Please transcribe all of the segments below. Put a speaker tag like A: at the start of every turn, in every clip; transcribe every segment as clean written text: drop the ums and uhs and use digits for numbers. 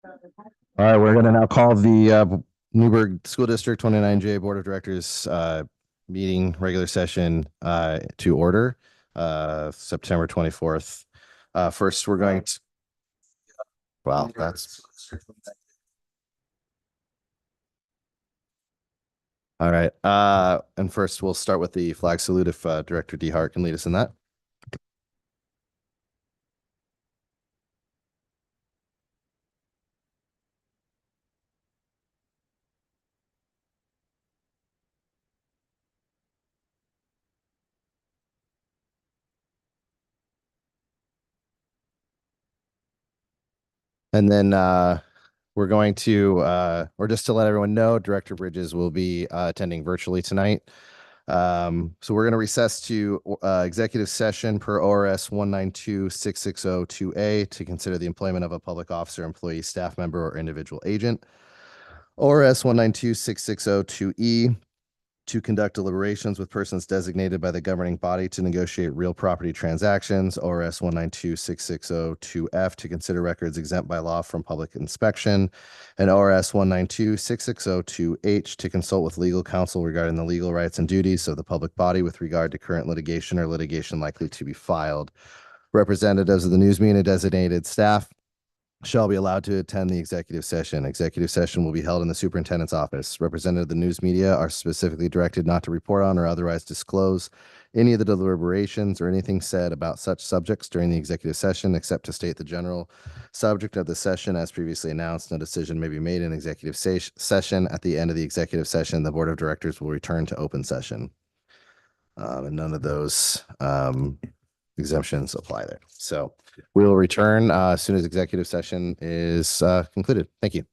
A: All right, we're going to now call the Newburgh School District 29J Board of Directors meeting regular session to order, September 24th. First, we're going to, wow, that's all right. And first, we'll start with the flag salute if Director DeHart can lead us in that. And then we're going to, or just to let everyone know, Director Bridges will be attending virtually tonight. So we're going to recess to executive session per ORS 192-660-2A to consider the employment of a public officer, employee, staff member, or individual agent. ORS 192-660-2E to conduct deliberations with persons designated by the governing body to negotiate real property transactions, ORS 192-660-2F to consider records exempt by law from public inspection, and ORS 192-660-2H to consult with legal counsel regarding the legal rights and duties of the public body with regard to current litigation or litigation likely to be filed. Representatives of the news media designated staff shall be allowed to attend the executive session. Executive session will be held in the superintendent's office. Representatives of the news media are specifically directed not to report on or otherwise disclose any of the deliberations or anything said about such subjects during the executive session, except to state the general subject of the session as previously announced. No decision may be made in executive session. At the end of the executive session, the board of directors will return to open session. And none of those exemptions apply there. So we will return as soon as executive session is concluded. Thank you.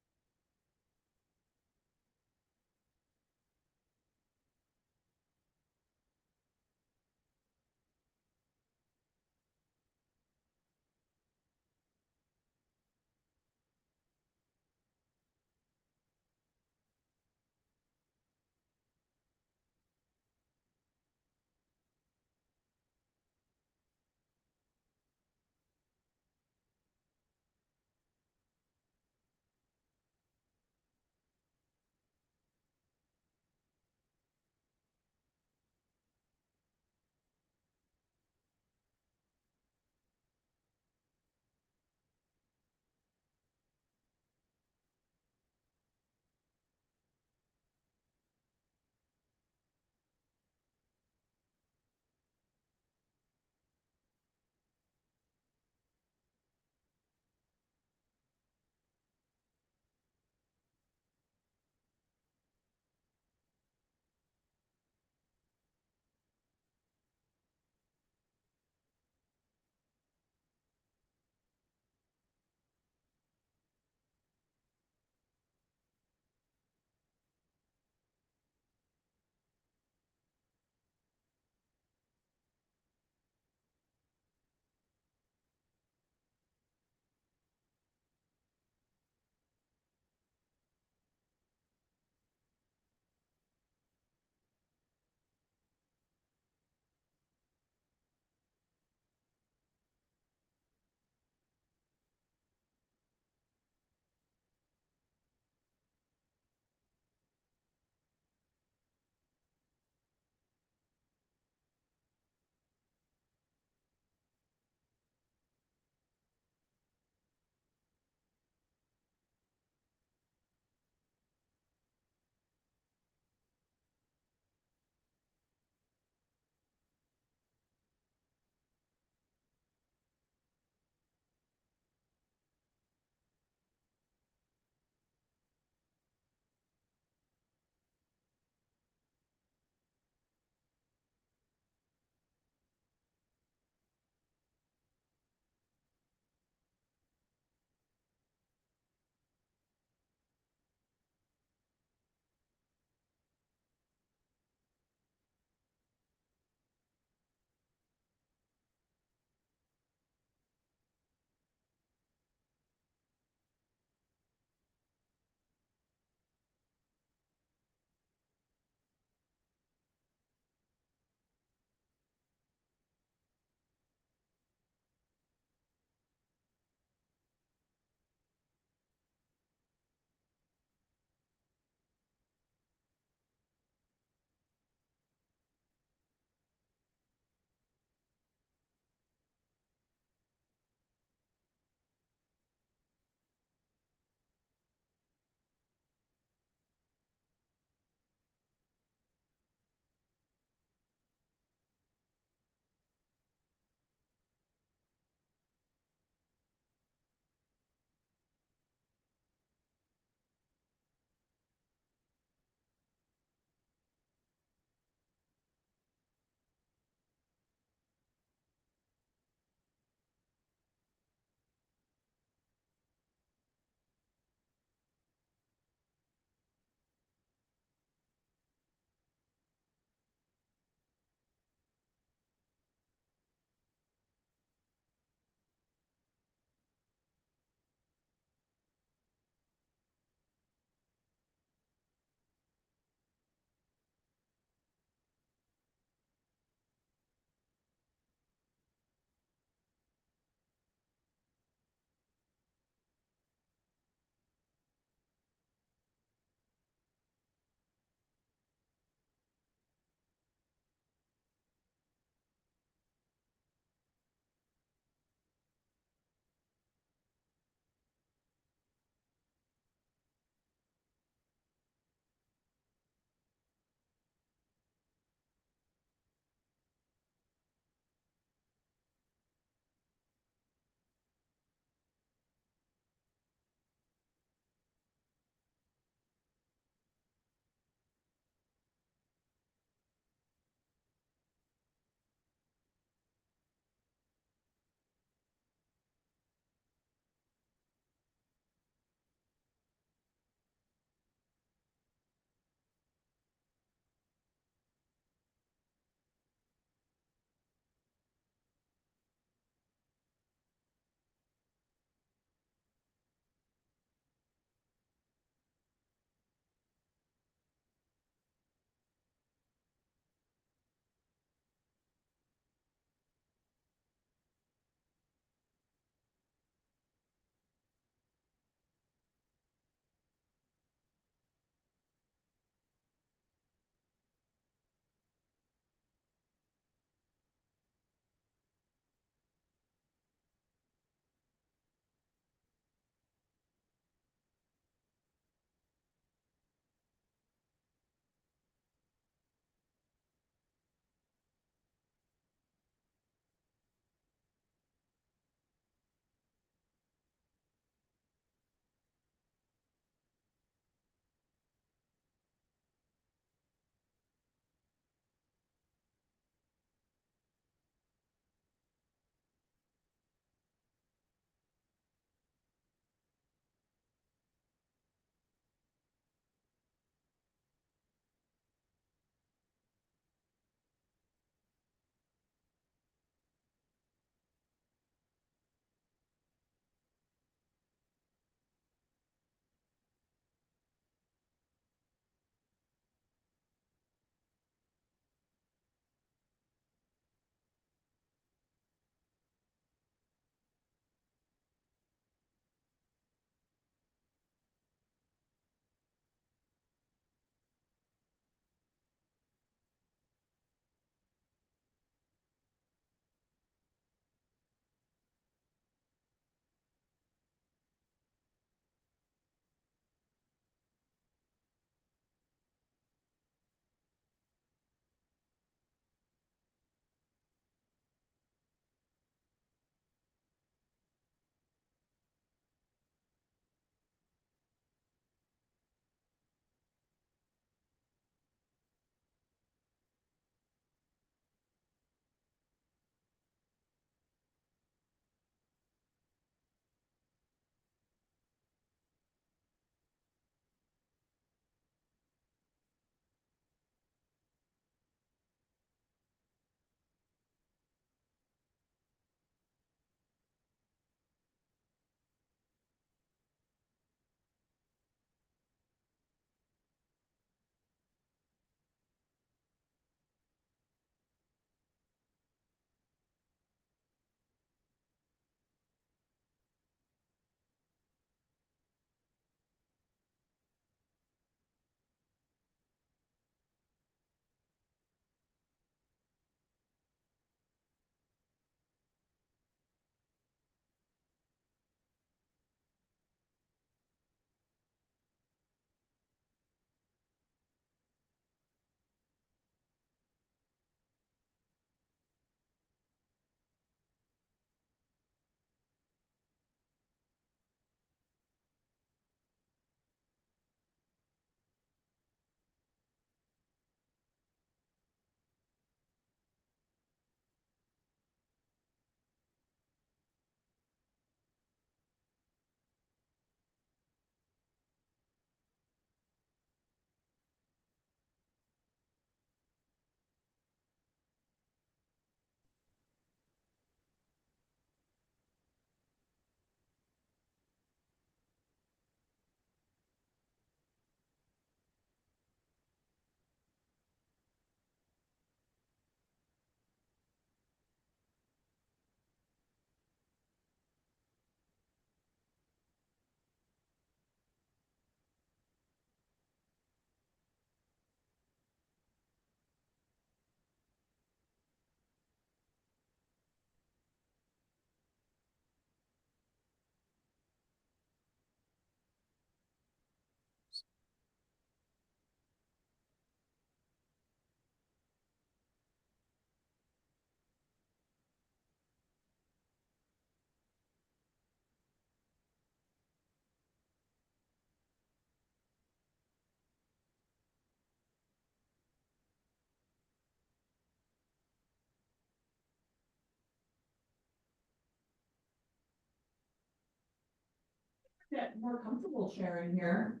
B: Get more comfortable sharing here.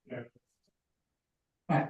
C: Yeah.
B: Okay.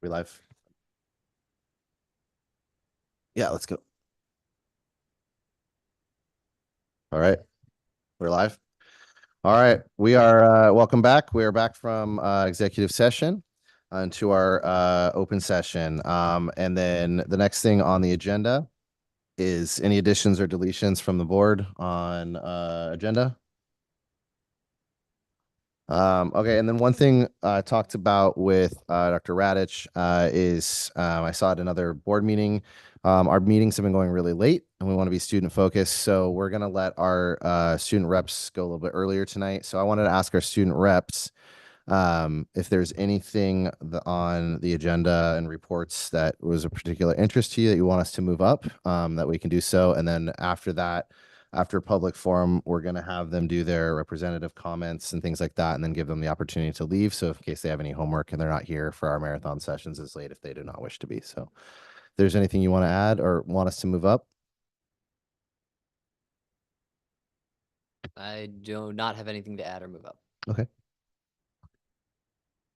A: We live? Yeah, let's go. All right. We're live. All right. We are welcome back. We are back from executive session into our open session. And then the next thing on the agenda is any additions or deletions from the board on agenda. Okay, and then one thing I talked about with Dr. Radich is I saw at another board meeting. Our meetings have been going really late, and we want to be student focused. So we're going to let our student reps go a little bit earlier tonight. So I wanted to ask our student reps if there's anything on the agenda and reports that was a particular interest to you that you want us to move up, that we can do so. And then after that, after public forum, we're going to have them do their representative comments and things like that, and then give them the opportunity to leave. So in case they have any homework and they're not here for our marathon sessions, it's late if they do not wish to be. So if there's anything you want to add or want us to move up.
D: I do not have anything to add or move up.
A: Okay.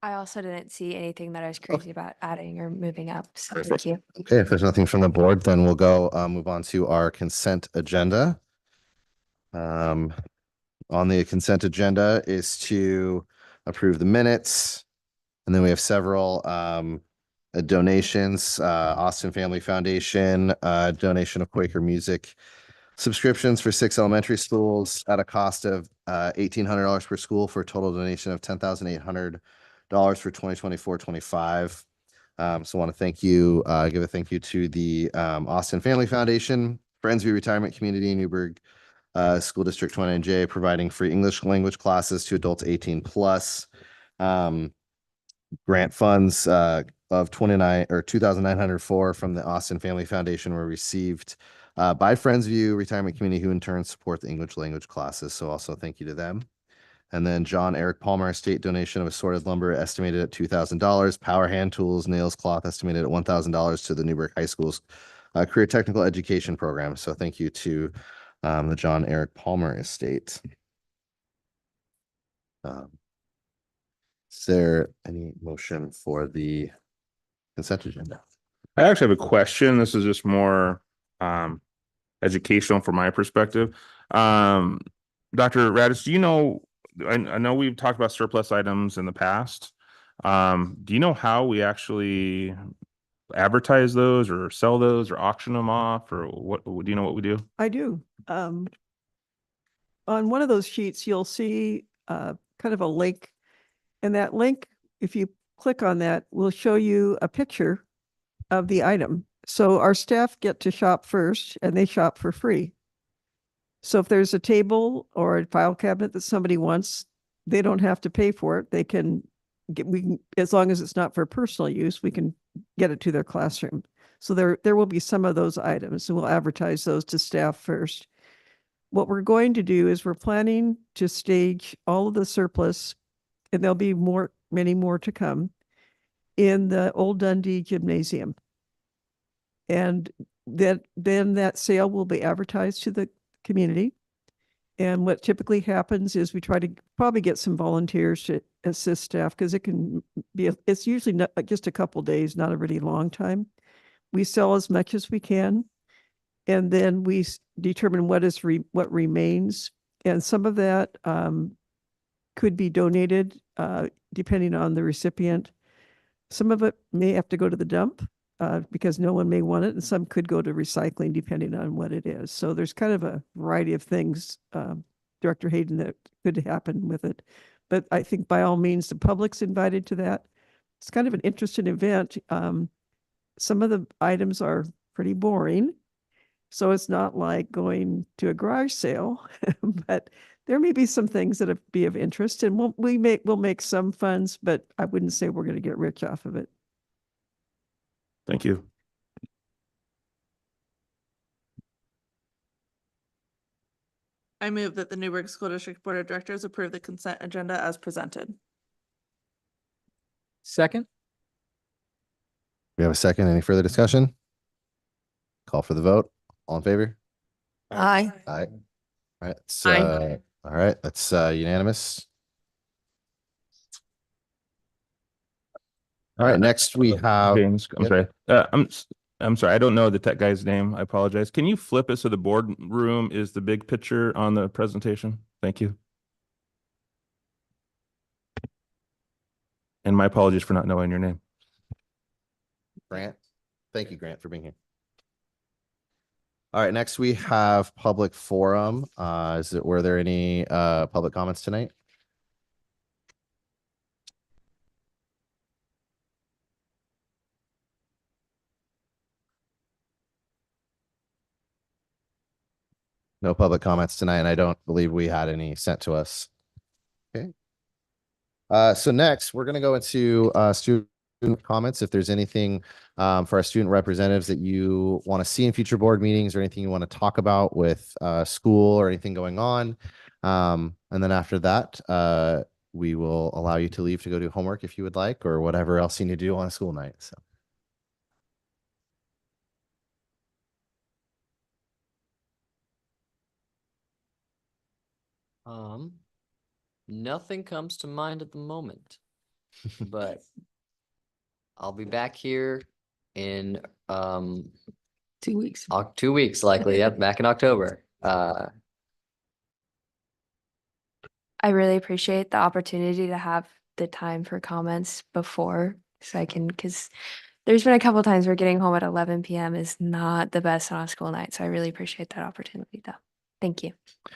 E: I also didn't see anything that I was crazy about adding or moving up. So thank
A: Perfect.
E: you.
A: Okay, if there's nothing from the board, then we'll go move on to our consent agenda. On the consent agenda is to approve the minutes. And then we have several donations, Austin Family Foundation, donation of Quaker Music subscriptions for 6 elementary schools at a cost of $1,800 per school for a total donation of $10,800 for 2024-25. So I want to thank you, give a thank you to the Austin Family Foundation, Friendsview Retirement Community in Newburgh, School District 29J, providing free English language classes to adults 18 plus. Grant funds of 2,904 from the Austin Family Foundation were received by Friendsview Retirement Community, who in turn support the English language classes. So also thank you to them. And then John Eric Palmer estate donation of assorted lumber estimated at $2,000. Power hand tools, nails, cloth estimated at $1,000 to the Newburgh High School's career technical education program. So thank you to the John Eric Palmer estate. Is there any motion for the consent agenda?
C: I actually have a question. This is just more educational from my perspective. Dr. Radis, do you know, I know we've talked about surplus items in the past. Do you know how we actually advertise those or sell those or auction them off, or what, do you know what we do?
F: I do. On one of those sheets, you'll see kind of a link. And that link, if you click on that, will show you a picture of the item. So our staff get to shop first and they shop for free. So if there's a table or a file cabinet that somebody wants, they don't have to pay for it. They can get, as long as it's not for personal use, we can get it to their classroom. So there will be some of those items, and we'll advertise those to staff first. What we're going to do is we're planning to stage all of the surplus, and there'll be many more to come, in the Old Dundee Gymnasium. And then that sale will be advertised to the community. And what typically happens is we try to probably get some volunteers to assist staff, because it can be, it's usually not just a couple days, not a really long time. We sell as much as we can, and then we determine what remains. And some of that could be donated depending on the recipient. Some of it may have to go to the dump because no one may want it, and some could go to recycling depending on what it is. So there's kind of a variety of things, Director Hayden, that could happen with it. But I think by all means, the public's invited to that. It's kind of an interesting event. Some of the items are pretty boring, so it's not like going to a garage sale, but there may be some things that be of interest, and we'll make some funds, but I wouldn't say we're going to get rich off of it.
C: Thank you.
G: I move that the Newburgh School District Board of Directors approve the consent agenda as presented.
H: Second?
A: We have a second. Any further discussion? Call for the vote. All in favor?
G: Aye.
A: Aye. All right. It's,
G: Aye.
A: all right. That's unanimous. All right. Next we have.
C: James, I'm
A: Yep.
C: sorry. I'm sorry. I don't know the tech guy's name. I apologize. Can you flip it so the boardroom is the big picture on the presentation? Thank you. And my apologies for not knowing your name.
A: Grant. Thank you, Grant, for being here. All right. Next we have public forum. Were there any public comments tonight? No public comments tonight, and I don't believe we had any sent to us. Okay. So next, we're going to go into student comments. If there's anything for our student representatives that you want to see in future board meetings, or anything you want to talk about with school or anything going on. And then after that, we will allow you to leave to go do homework if you would like, or whatever else you need to do on a school night. So.
D: Nothing comes to mind at the moment, but I'll be back here in
G: 2 weeks.
D: 2 weeks likely. Yep, back in October.
E: I really appreciate the opportunity to have the time for comments before, so I can, because there's been a couple times where getting home at 11 p.m. is not the best on a school night. So I really appreciate that opportunity, though. Thank you.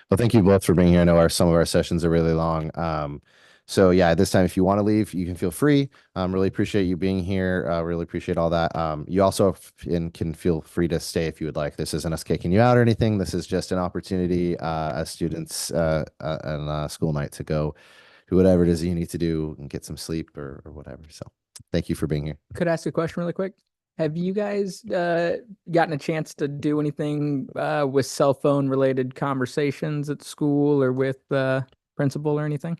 A: Well, thank you both for being here. I know some of our sessions are really long. So yeah, this time, if you want to leave, you can feel free. Really appreciate you being here. Really appreciate all that. You also can feel free to stay if you would like. This isn't us kicking you out or anything. This is just an opportunity as students and school night to go do whatever it is you need to do and get some sleep or whatever. So thank you for being here.
H: Could I ask a question really quick? Have you guys gotten a chance to do anything with cell phone related conversations at school or with principal or anything?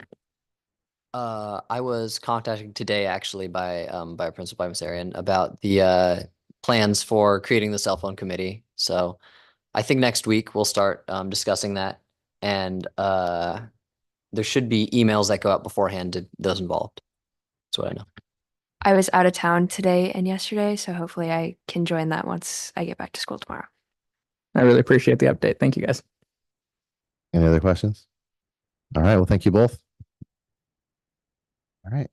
D: I was contacted today actually by Principal Amisarian about the plans for creating the cell phone committee. So I think next week we'll start discussing that, and there should be emails that go out beforehand to those involved. That's what I know.
E: I was out of town today and yesterday, so hopefully I can join that once I get back to school tomorrow.
H: I really appreciate the update. Thank you, guys.
A: Any other questions? All right, well, thank you both. All right.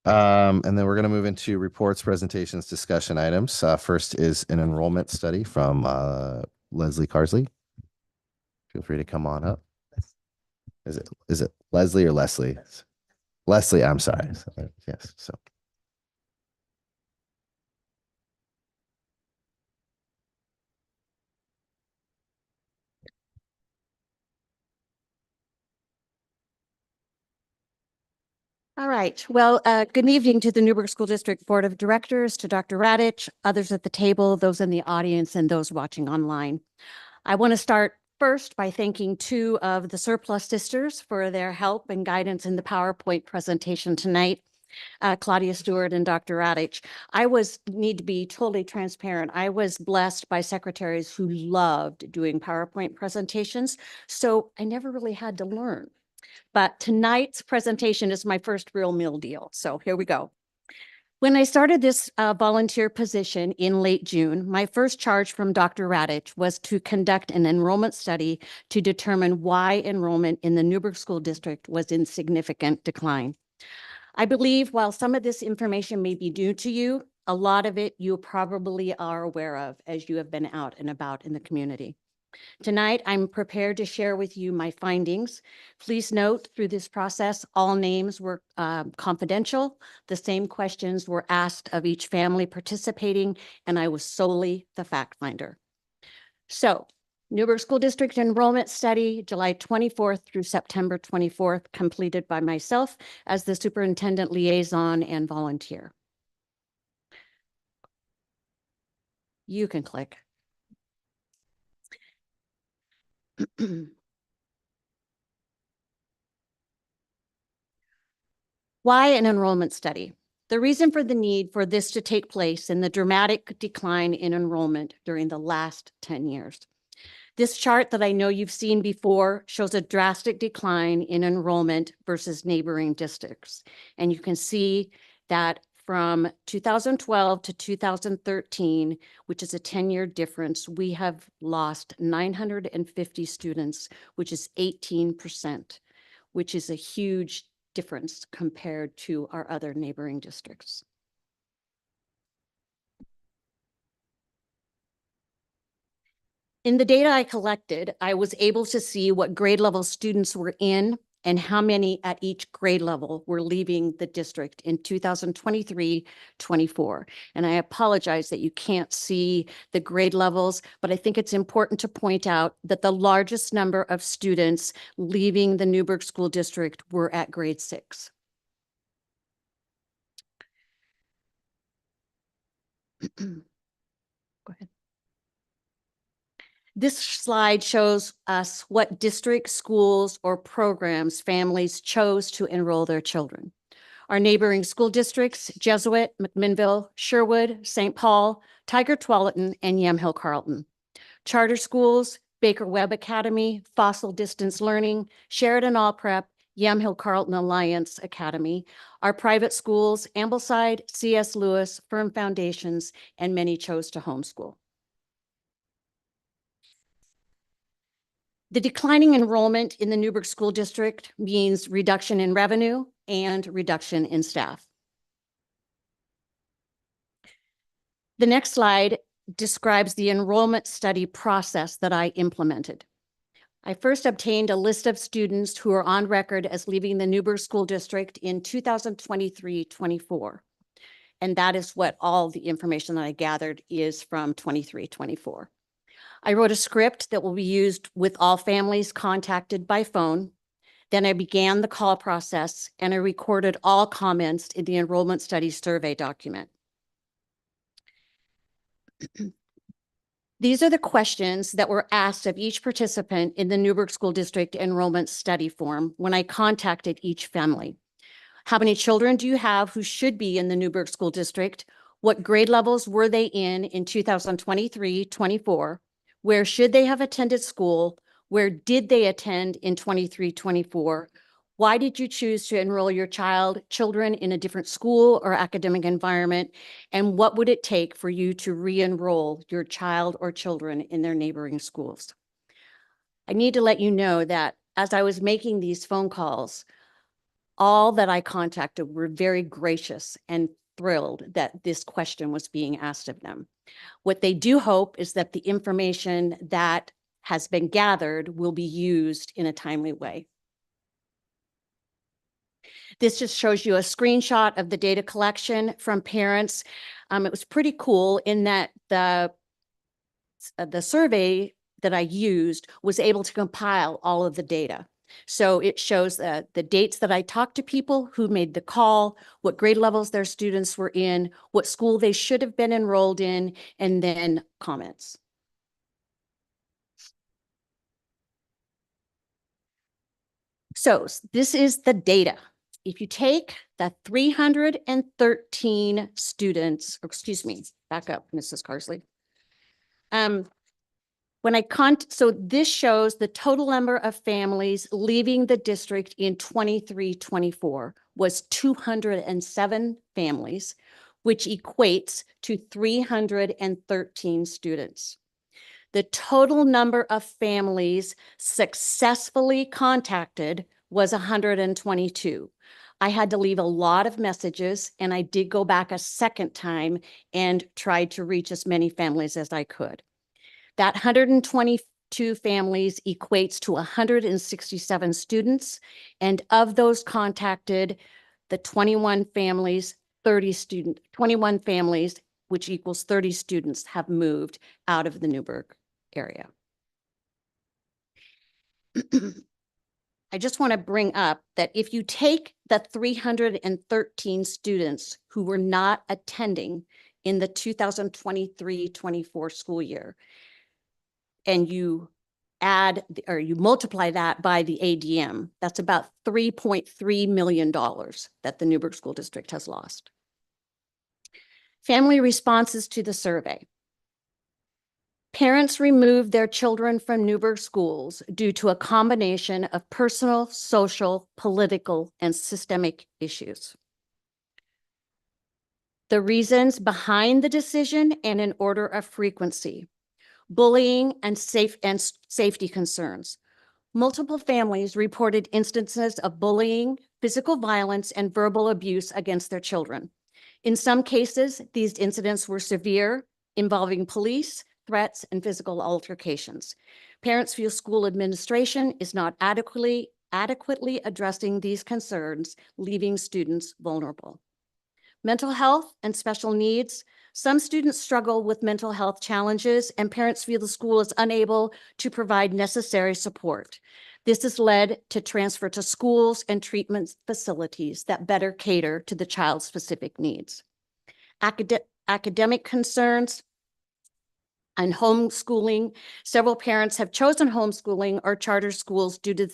A: And then we're going to move into reports, presentations, discussion items. First is an enrollment study from Leslie Carsley. Feel free to come on up. Is it Leslie or Leslie? Leslie, I'm sorry. Yes, so.
I: All right. Well, good evening to the Newburgh School District Board of Directors, to Dr. Radich, others at the table, those in the audience, and those watching online. I want to start first by thanking two of the Surplus sisters for their help and guidance in the PowerPoint presentation tonight, Claudia Stewart and Dr. Radich. Need to be totally transparent. I was blessed by secretaries who loved doing PowerPoint presentations, so I never really had to learn. But tonight's presentation is my first real meal deal. So here we go. When I started this volunteer position in late June, my first charge from Dr. Radich was to conduct an enrollment study to determine why enrollment in the Newburgh School District was in significant decline. I believe while some of this information may be new to you, a lot of it you probably are aware of as you have been out and about in the community. Tonight, I'm prepared to share with you my findings. Please note through this process, all names were confidential. The same questions were asked of each family participating, and I was solely the fact finder. So, Newburgh School District Enrollment Study, July 24th through September 24th, completed by myself as the superintendent liaison and volunteer. You can click. Why an enrollment study? The reason for the need for this to take place in the dramatic decline in enrollment during the last 10 years. This chart that I know you've seen before shows a drastic decline in enrollment versus neighboring districts. And you can see that from 2012 to 2013, which is a 10-year difference, we have lost 950 students, which is 18%, which is a huge difference compared to our other neighboring districts. In the data I collected, I was able to see what grade level students were in and how many at each grade level were leaving the district in 2023-24. And I apologize that you can't see the grade levels, but I think it's important to point out that the largest number of students leaving the Newburgh School District were at grade 6. Go ahead. This slide shows us what district, schools, or programs families chose to enroll their children. Our neighboring school districts, Jesuit, McMinnville, Sherwood, St. Paul, Tiger Tualatin, and Yamhill Carlton. Charter schools, Baker Webb Academy, Fossil Distance Learning, Sheridan All Prep, Yamhill Carlton Alliance Academy. Our private schools, Ambleside, C.S. Lewis, Firm Foundations, and many chose to homeschool. The declining enrollment in the Newburgh School District means reduction in revenue and reduction in staff. The next slide describes the enrollment study process that I implemented. I first obtained a list of students who are on record as leaving the Newburgh School District in 2023-24. And that is what all the information that I gathered is from 23-24. I wrote a script that will be used with all families contacted by phone. Then I began the call process and I recorded all comments in the enrollment study survey document. These are the questions that were asked of each participant in the Newburgh School District enrollment study form when I contacted each family. How many children do you have who should be in the Newburgh School District? What grade levels were they in 2023-24? Where should they have attended school? Where did they attend in 23-24? Why did you choose to enroll your children in a different school or academic environment? And what would it take for you to re-enroll your child or children in their neighboring schools? I need to let you know that as I was making these phone calls, all that I contacted were very gracious and thrilled that this question was being asked of them. What they do hope is that the information that has been gathered will be used in a timely way. This just shows you a screenshot of the data collection from parents. It was pretty cool in that the survey that I used was able to compile all of the data. So it shows the dates that I talked to people who made the call, what grade levels their students were in, what school they should have been enrolled in, and then comments. So this is the data. If you take the 313 students, or excuse me, back up, Mrs. Carsley. So this shows the total number of families leaving the district in 23-24 was 207 families, which equates to 313 students. The total number of families successfully contacted was 122. I had to leave a lot of messages, and I did go back a second time and tried to reach as many families as I could. That 122 families equates to 167 students, and of those contacted, the 21 families, 21 families, which equals 30 students, have moved out of the Newburgh area. I just want to bring up that if you take the 313 students who were not attending in the 2023-24 school year, and you add or you multiply that by the ADM, that's about $3.3 million that the Newburgh School District has lost. Family responses to the survey. Parents removed their children from Newburgh schools due to a combination of personal, social, political, and systemic issues. The reasons behind the decision and in order of frequency: bullying and safety concerns. Multiple families reported instances of bullying, physical violence, and verbal abuse against their children. In some cases, these incidents were severe, involving police, threats, and physical altercations. Parents feel school administration is not adequately addressing these concerns, leaving students vulnerable. Mental health and special needs. Some students struggle with mental health challenges, and parents feel the school is unable to provide necessary support. This has led to transfer to schools and treatment facilities that better cater to the child's specific needs. Academic concerns and homeschooling. Several parents have chosen homeschooling or charter schools due to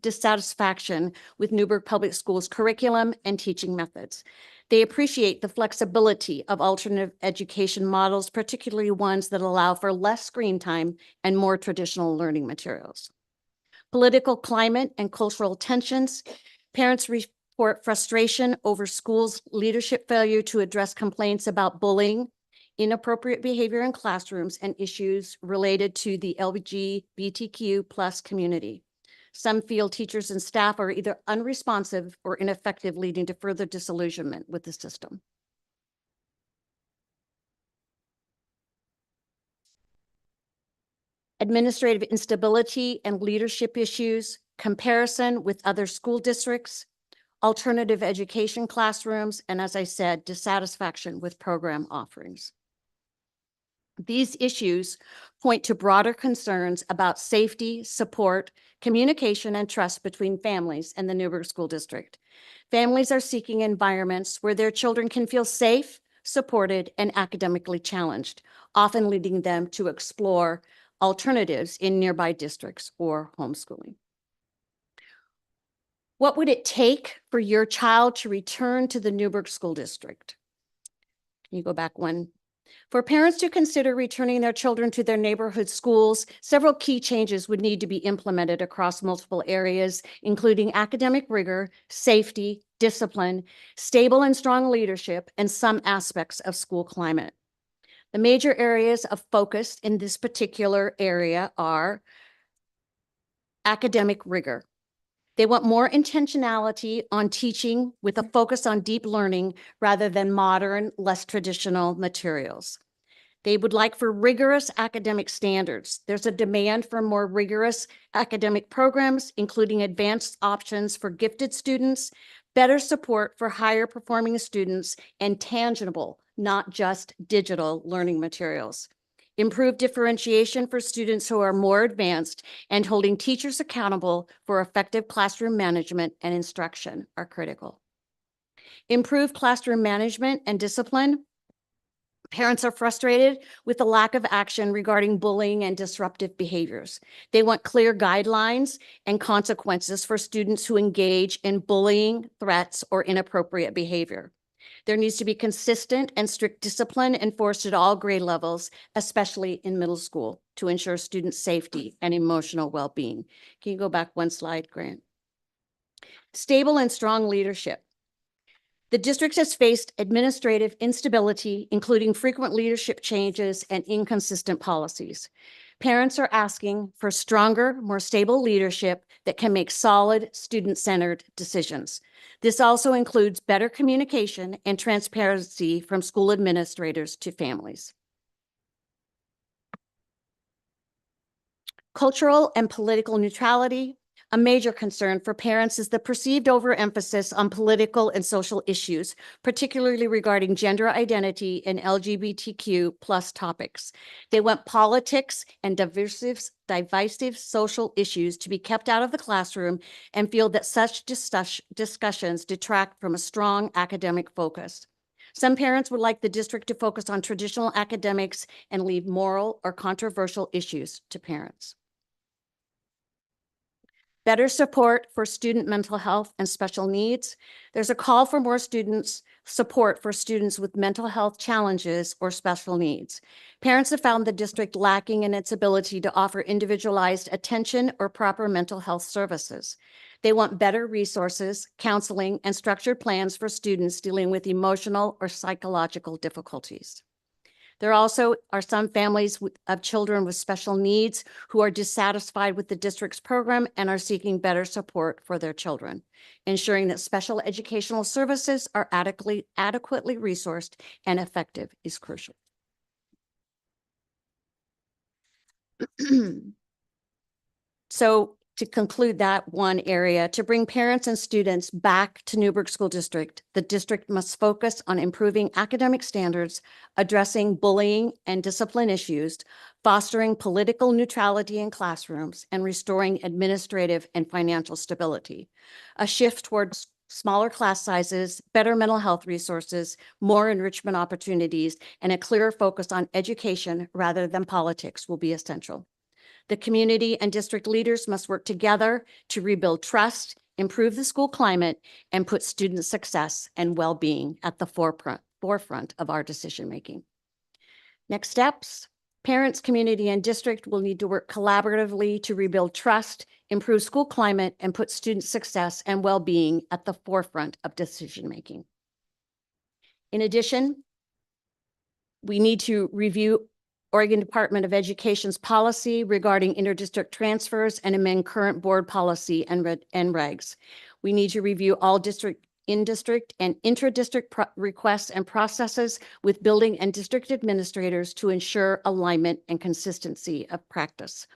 I: dissatisfaction with Newburgh Public Schools curriculum and teaching methods. They appreciate the flexibility of alternative education models, particularly ones that allow for less screen time and more traditional learning materials. Political climate and cultural tensions. Parents report frustration over schools' leadership failure to address complaints about bullying, inappropriate behavior in classrooms, and issues related to the LGBTQ+ community. Some feel teachers and staff are either unresponsive or ineffective, leading to further disillusionment with the system. Administrative instability and leadership issues, comparison with other school districts, alternative education classrooms, and as I said, dissatisfaction with program offerings. These issues point to broader concerns about safety, support, communication, and trust between families and the Newburgh School District. Families are seeking environments where their children can feel safe, supported, and academically challenged, often leading them to explore alternatives in nearby districts or homeschooling. What would it take for your child to return to the Newburgh School District? Can you go back one For parents to consider returning their children to their neighborhood schools, several key changes would need to be implemented across multiple areas, including academic rigor, safety, discipline, stable and strong leadership, and some aspects of school climate. The major areas of focus in this particular area are academic rigor. They want more intentionality on teaching with a focus on deep learning rather than modern, less traditional materials. They would like for rigorous academic standards. There's a demand for more rigorous academic programs, including advanced options for gifted students, better support for higher performing students, and tangible, not just digital learning materials. Improved differentiation for students who are more advanced and holding teachers accountable for effective classroom management and instruction are critical. Improved classroom management and discipline. Parents are frustrated with the lack of action regarding bullying and disruptive behaviors. They want clear guidelines and consequences for students who engage in bullying, threats, or inappropriate behavior. There needs to be consistent and strict discipline enforced at all grade levels, especially in middle school, to ensure student safety and emotional well-being. Can you go back one slide, Grant? Stable and strong leadership. The district has faced administrative instability, including frequent leadership changes and inconsistent policies. Parents are asking for stronger, more stable leadership that can make solid, student-centered decisions. This also includes better communication and transparency from school administrators to families. Cultural and political neutrality. A major concern for parents is the perceived overemphasis on political and social issues, particularly regarding gender identity and LGBTQ plus topics. They want politics and divisive social issues to be kept out of the classroom and feel that such discussions detract from a strong academic focus. Some parents would like the district to focus on traditional academics and leave moral or controversial issues to parents. Better support for student mental health and special needs. There's a call for more support for students with mental health challenges or special needs. Parents have found the district lacking in its ability to offer individualized attention or proper mental health services. They want better resources, counseling, and structured plans for students dealing with emotional or psychological difficulties. There also are some families of children with special needs who are dissatisfied with the district's program and are seeking better support for their children. Ensuring that special educational services are adequately resourced and effective is crucial. So to conclude that one area, to bring parents and students back to Newburgh School District, the district must focus on improving academic standards, addressing bullying and discipline issues, fostering political neutrality in classrooms, and restoring administrative and financial stability. A shift towards smaller class sizes, better mental health resources, more enrichment opportunities, and a clearer focus on education rather than politics will be essential. The community and district leaders must work together to rebuild trust, improve the school climate, and put student success and well-being at the forefront of our decision-making. Next steps, parents, community, and district will need to work collaboratively to rebuild trust, improve school climate, and put student success and well-being at the forefront of decision-making. In addition, we need to review Oregon Department of Education's policy regarding interdistrict transfers and amend current board policy and regs. We need to review all in-district and intra-district requests and processes with building and district administrators to ensure alignment and consistency of practice.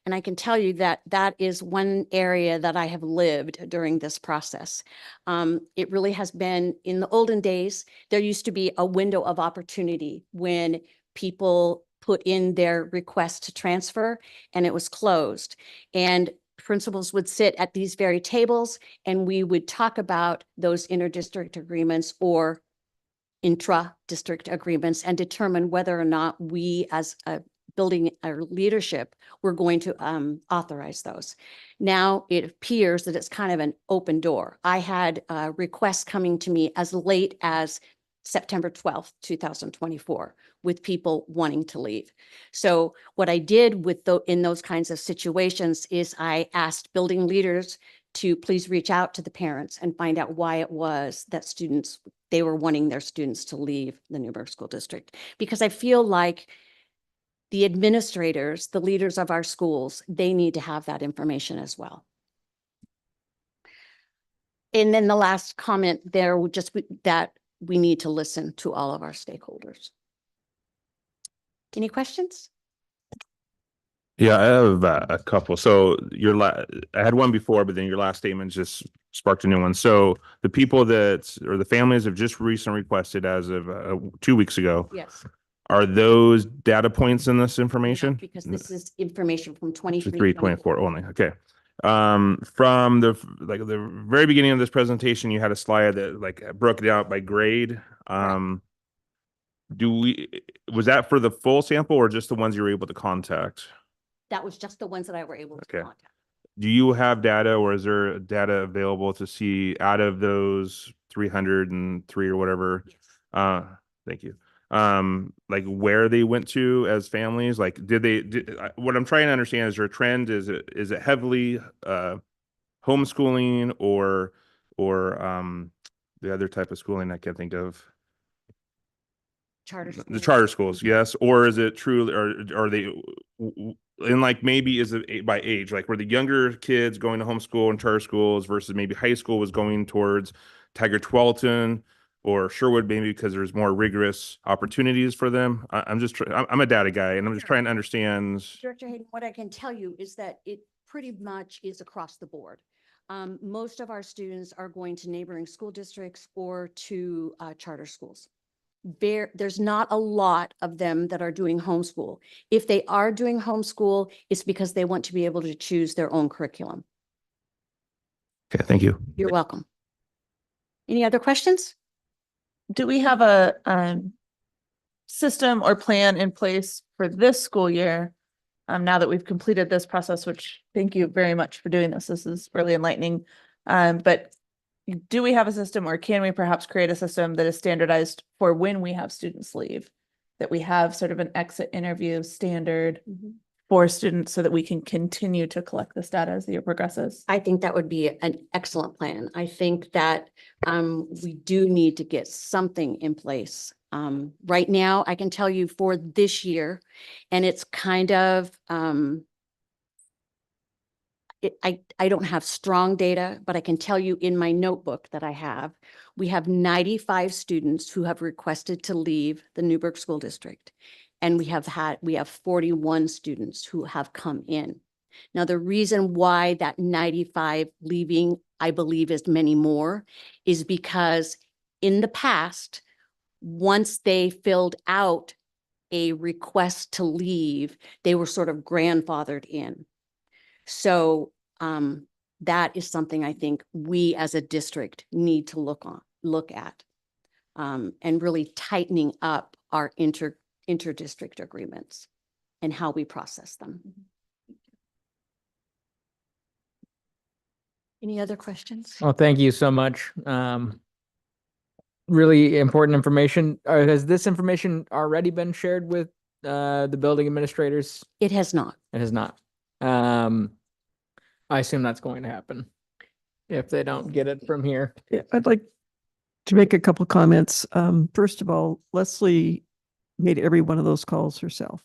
I: And I can tell you that that is one area that I have lived during this process. It really has been, in the olden days, there used to be a window of opportunity when people put in their request to transfer and it was closed. And principals would sit at these very tables and we would talk about those interdistrict agreements or intra-district agreements and determine whether or not we as a building our leadership were going to authorize those. Now it appears that it's kind of an open door. I had requests coming to me as late as September 12th, 2024, with people wanting to leave. So what I did in those kinds of situations is I asked building leaders to please reach out to the parents and find out why it was that they were wanting their students to leave the Newburgh School District. Because I feel like the administrators, the leaders of our schools, they need to have that information as well. And then the last comment there would just be that we need to listen to all of our stakeholders. Any questions?
C: Yeah, I have a couple. So I had one before, but then your last statement just sparked a new one. So the people or the families have just recently requested as of 2 weeks ago.
I: Yes.
C: Are those data points in this information?
I: Because this is information from 23,
C: 23, 24 only. Okay. From the very beginning of this presentation, you had a slide that broke it out by grade. Was that for the full sample or just the ones you were able to contact?
I: That was just the ones that I were able to
C: Okay.
I: contact.
C: Do you have data or is there data available to see out of those 303 or whatever?
I: Yes.
C: Thank you. Where they went to as families, what I'm trying to understand is there a trend? Is it heavily homeschooling or the other type of schooling I can't think of?
I: Charter
C: The
I: schools.
C: charter schools, yes. Or is it truly, or are they, and maybe is it by age, were the younger kids going to homeschool and charter schools versus maybe high school was going towards Taggart Tualatin or Sherwood, maybe because there's more rigorous opportunities for them? I'm a data guy and I'm just trying to understand.
I: Director Hayden, what I can tell you is that it pretty much is across the board. Most of our students are going to neighboring school districts or to charter schools. There's not a lot of them that are doing homeschool. If they are doing homeschool, it's because they want to be able to choose their own curriculum.
C: Okay, thank you.
I: You're welcome. Any other questions?
G: Do we have a system or plan in place for this school year? Now that we've completed this process, which thank you very much for doing this. This is really enlightening. But do we have a system or can we perhaps create a system that is standardized for when we have students leave? That we have sort of an exit interview standard for students so that we can continue to collect this data as the year progresses?
I: I think that would be an excellent plan. I think that we do need to get something in place. Right now, I can tell you for this year, and it's kind of, I don't have strong data, but I can tell you in my notebook that I have, we have 95 students who have requested to leave the Newburgh School District. And we have 41 students who have come in. Now, the reason why that 95 leaving, I believe is many more, is because in the past, once they filled out a request to leave, they were sort of grandfathered in. So that is something I think we as a district need to look at and really tightening up our inter-district agreements and how we process them. Any other questions?
H: Well, thank you so much. Really important information. Has this information already been shared with the building administrators?
I: It has not.
H: It has not. I assume that's going to happen if they don't get it from here.
F: Yeah, I'd like to make a couple comments. First of all, Leslie made every one of those calls herself,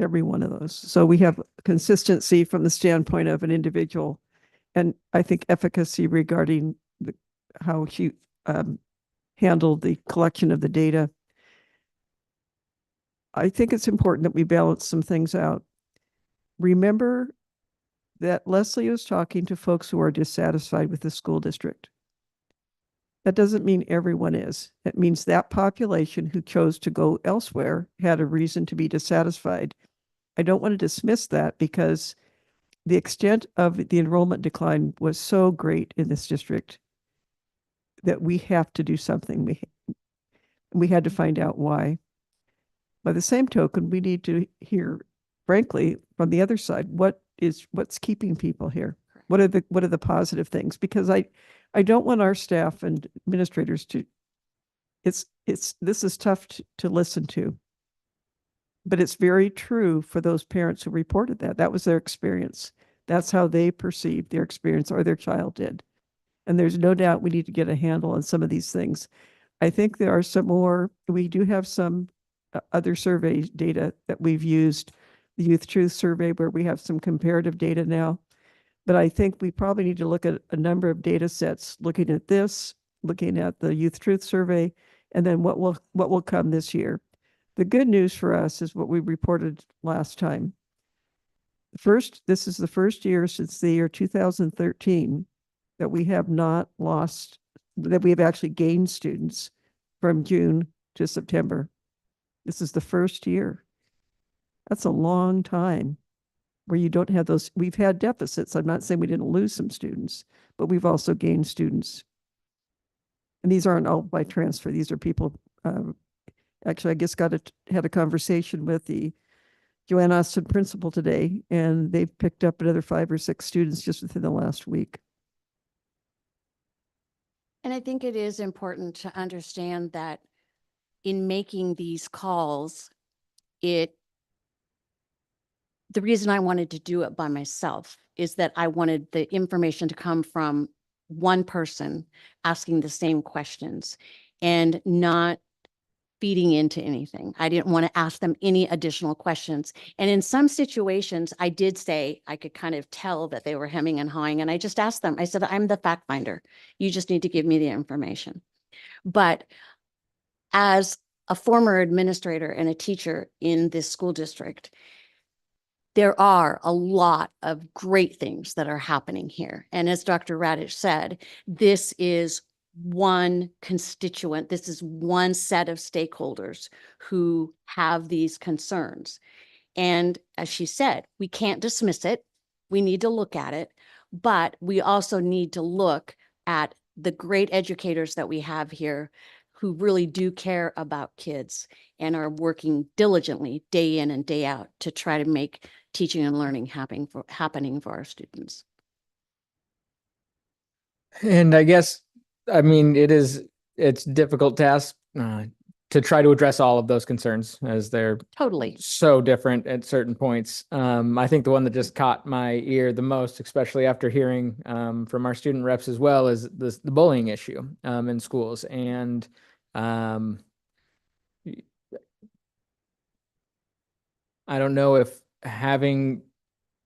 F: every one of those. So we have consistency from the standpoint of an individual, and I think efficacy regarding how she handled the collection of the data. I think it's important that we balance some things out. Remember that Leslie was talking to folks who are dissatisfied with the school district. That doesn't mean everyone is. It means that population who chose to go elsewhere had a reason to be dissatisfied. I don't want to dismiss that because the extent of the enrollment decline was so great in this district that we have to do something. We had to find out why. By the same token, we need to hear, frankly, from the other side, what's keeping people here? What are the positive things? Because I don't want our staff and administrators to this is tough to listen to. But it's very true for those parents who reported that. That was their experience. That's how they perceived their experience or their child did. And there's no doubt we need to get a handle on some of these things. I think there are some more, we do have some other survey data that we've used, the Youth Truth Survey, where we have some comparative data now. But I think we probably need to look at a number of data sets, looking at this, looking at the Youth Truth Survey, and then what will come this year. The good news for us is what we reported last time. This is the first year since the year 2013 that we have not lost, that we have actually gained students from June to September. This is the first year. That's a long time where you don't have those. We've had deficits. I'm not saying we didn't lose some students, but we've also gained students. And these aren't all by transfer. These are people, actually, I just had a conversation with the Joanne Austin principal today, and they've picked up another 5 or 6 students just within the last week.
I: And I think it is important to understand that in making these calls, the reason I wanted to do it by myself is that I wanted the information to come from one person asking the same questions and not feeding into anything. I didn't want to ask them any additional questions. And in some situations, I did say, I could kind of tell that they were hemming and hawing. And I just asked them, I said, I'm the fact finder. You just need to give me the information. But as a former administrator and a teacher in this school district, there are a lot of great things that are happening here. And as Dr. Radich said, this is one constituent, this is one set of stakeholders who have these concerns. And as she said, we can't dismiss it. We need to look at it, but we also need to look at the great educators that we have here who really do care about kids and are working diligently day in and day out to try to make teaching and learning happening for our students.
H: And I guess, I mean, it's difficult task to try to address all of those concerns as they're
I: Totally.
H: so different at certain points. I think the one that just caught my ear the most, especially after hearing from our student reps as well, is the bullying issue in schools. And I don't know if having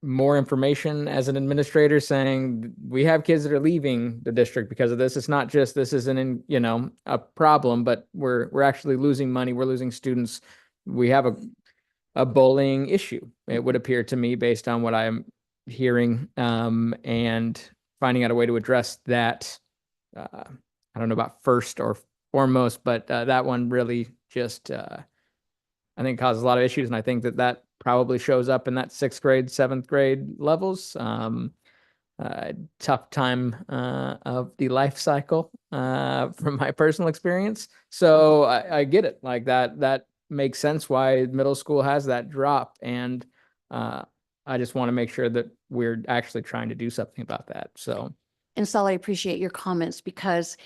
H: more information as an administrator saying we have kids that are leaving the district because of this. It's not just this isn't a problem, but we're actually losing money. We're losing students. We have a bullying issue. It would appear to me based on what I'm hearing and finding out a way to address that. I don't know about first or foremost, but that one really just I think causes a lot of issues. And I think that probably shows up in that 6th grade, 7th grade levels. Tough time of the life cycle from my personal experience. So I get it. Like that makes sense why middle school has that drop. And I just want to make sure that we're actually trying to do something about that. So.
I: And Saul, I appreciate your comments because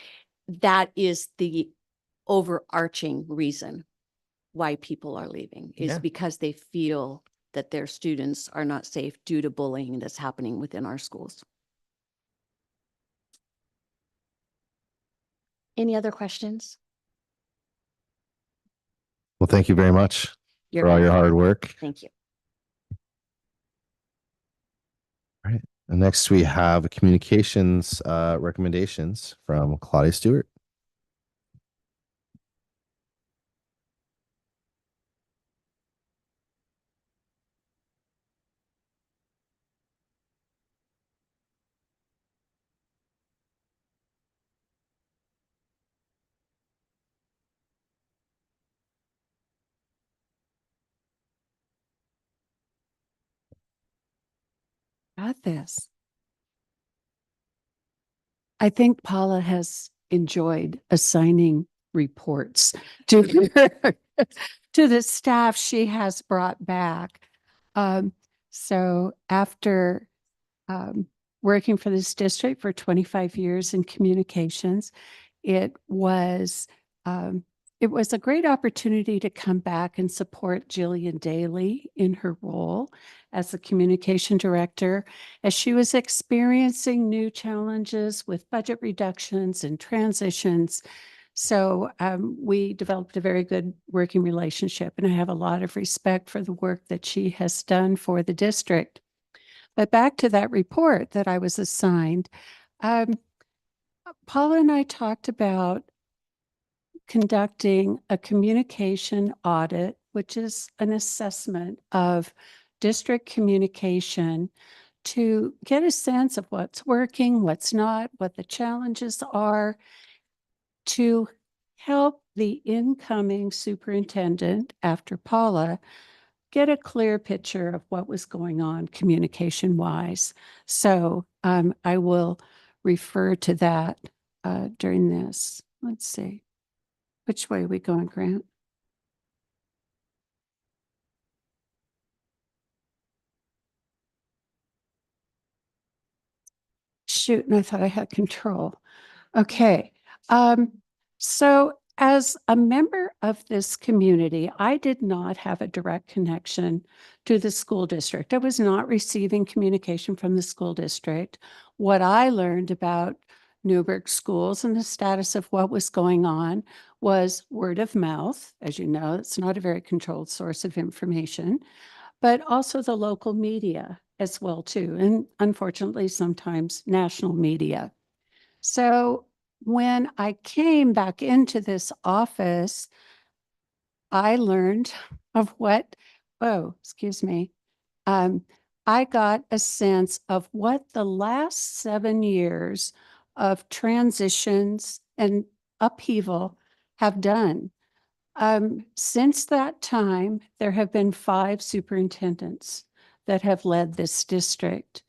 I: that is the overarching reason why people are leaving is because they feel that their students are not safe due to bullying that's happening within our schools. Any other questions?
A: Well, thank you very much
I: You're
A: for all your
I: welcome.
A: hard work.
I: Thank you.
A: All right. And next we have communications recommendations from Claudia Stewart.
J: Got this. I think Paula has enjoyed assigning reports to to the staff she has brought back. So after working for this district for 25 years in communications, it was It was a great opportunity to come back and support Jillian Daly in her role as the communication director, as she was experiencing new challenges with budget reductions and transitions. So we developed a very good working relationship, and I have a lot of respect for the work that she has done for the district. But back to that report that I was assigned, Paula and I talked about conducting a communication audit, which is an assessment of district communication to get a sense of what's working, what's not, what the challenges are, to help the incoming superintendent after Paula get a clear picture of what was going on communication wise. So I will refer to that during this. Let's see. Which way are we going, Grant? Shoot, and I thought I had control. Okay. So as a member of this community, I did not have a direct connection to the school district. I was not receiving communication from the school district. What I learned about Newburgh schools and the status of what was going on was word of mouth. As you know, it's not a very controlled source of information, but also the local media as well too, and unfortunately sometimes national media. So when I came back into this office, I learned of excuse me. I got a sense of what the last 7 years of transitions and upheaval have done. Since that time, there have been 5 superintendents that have led this district.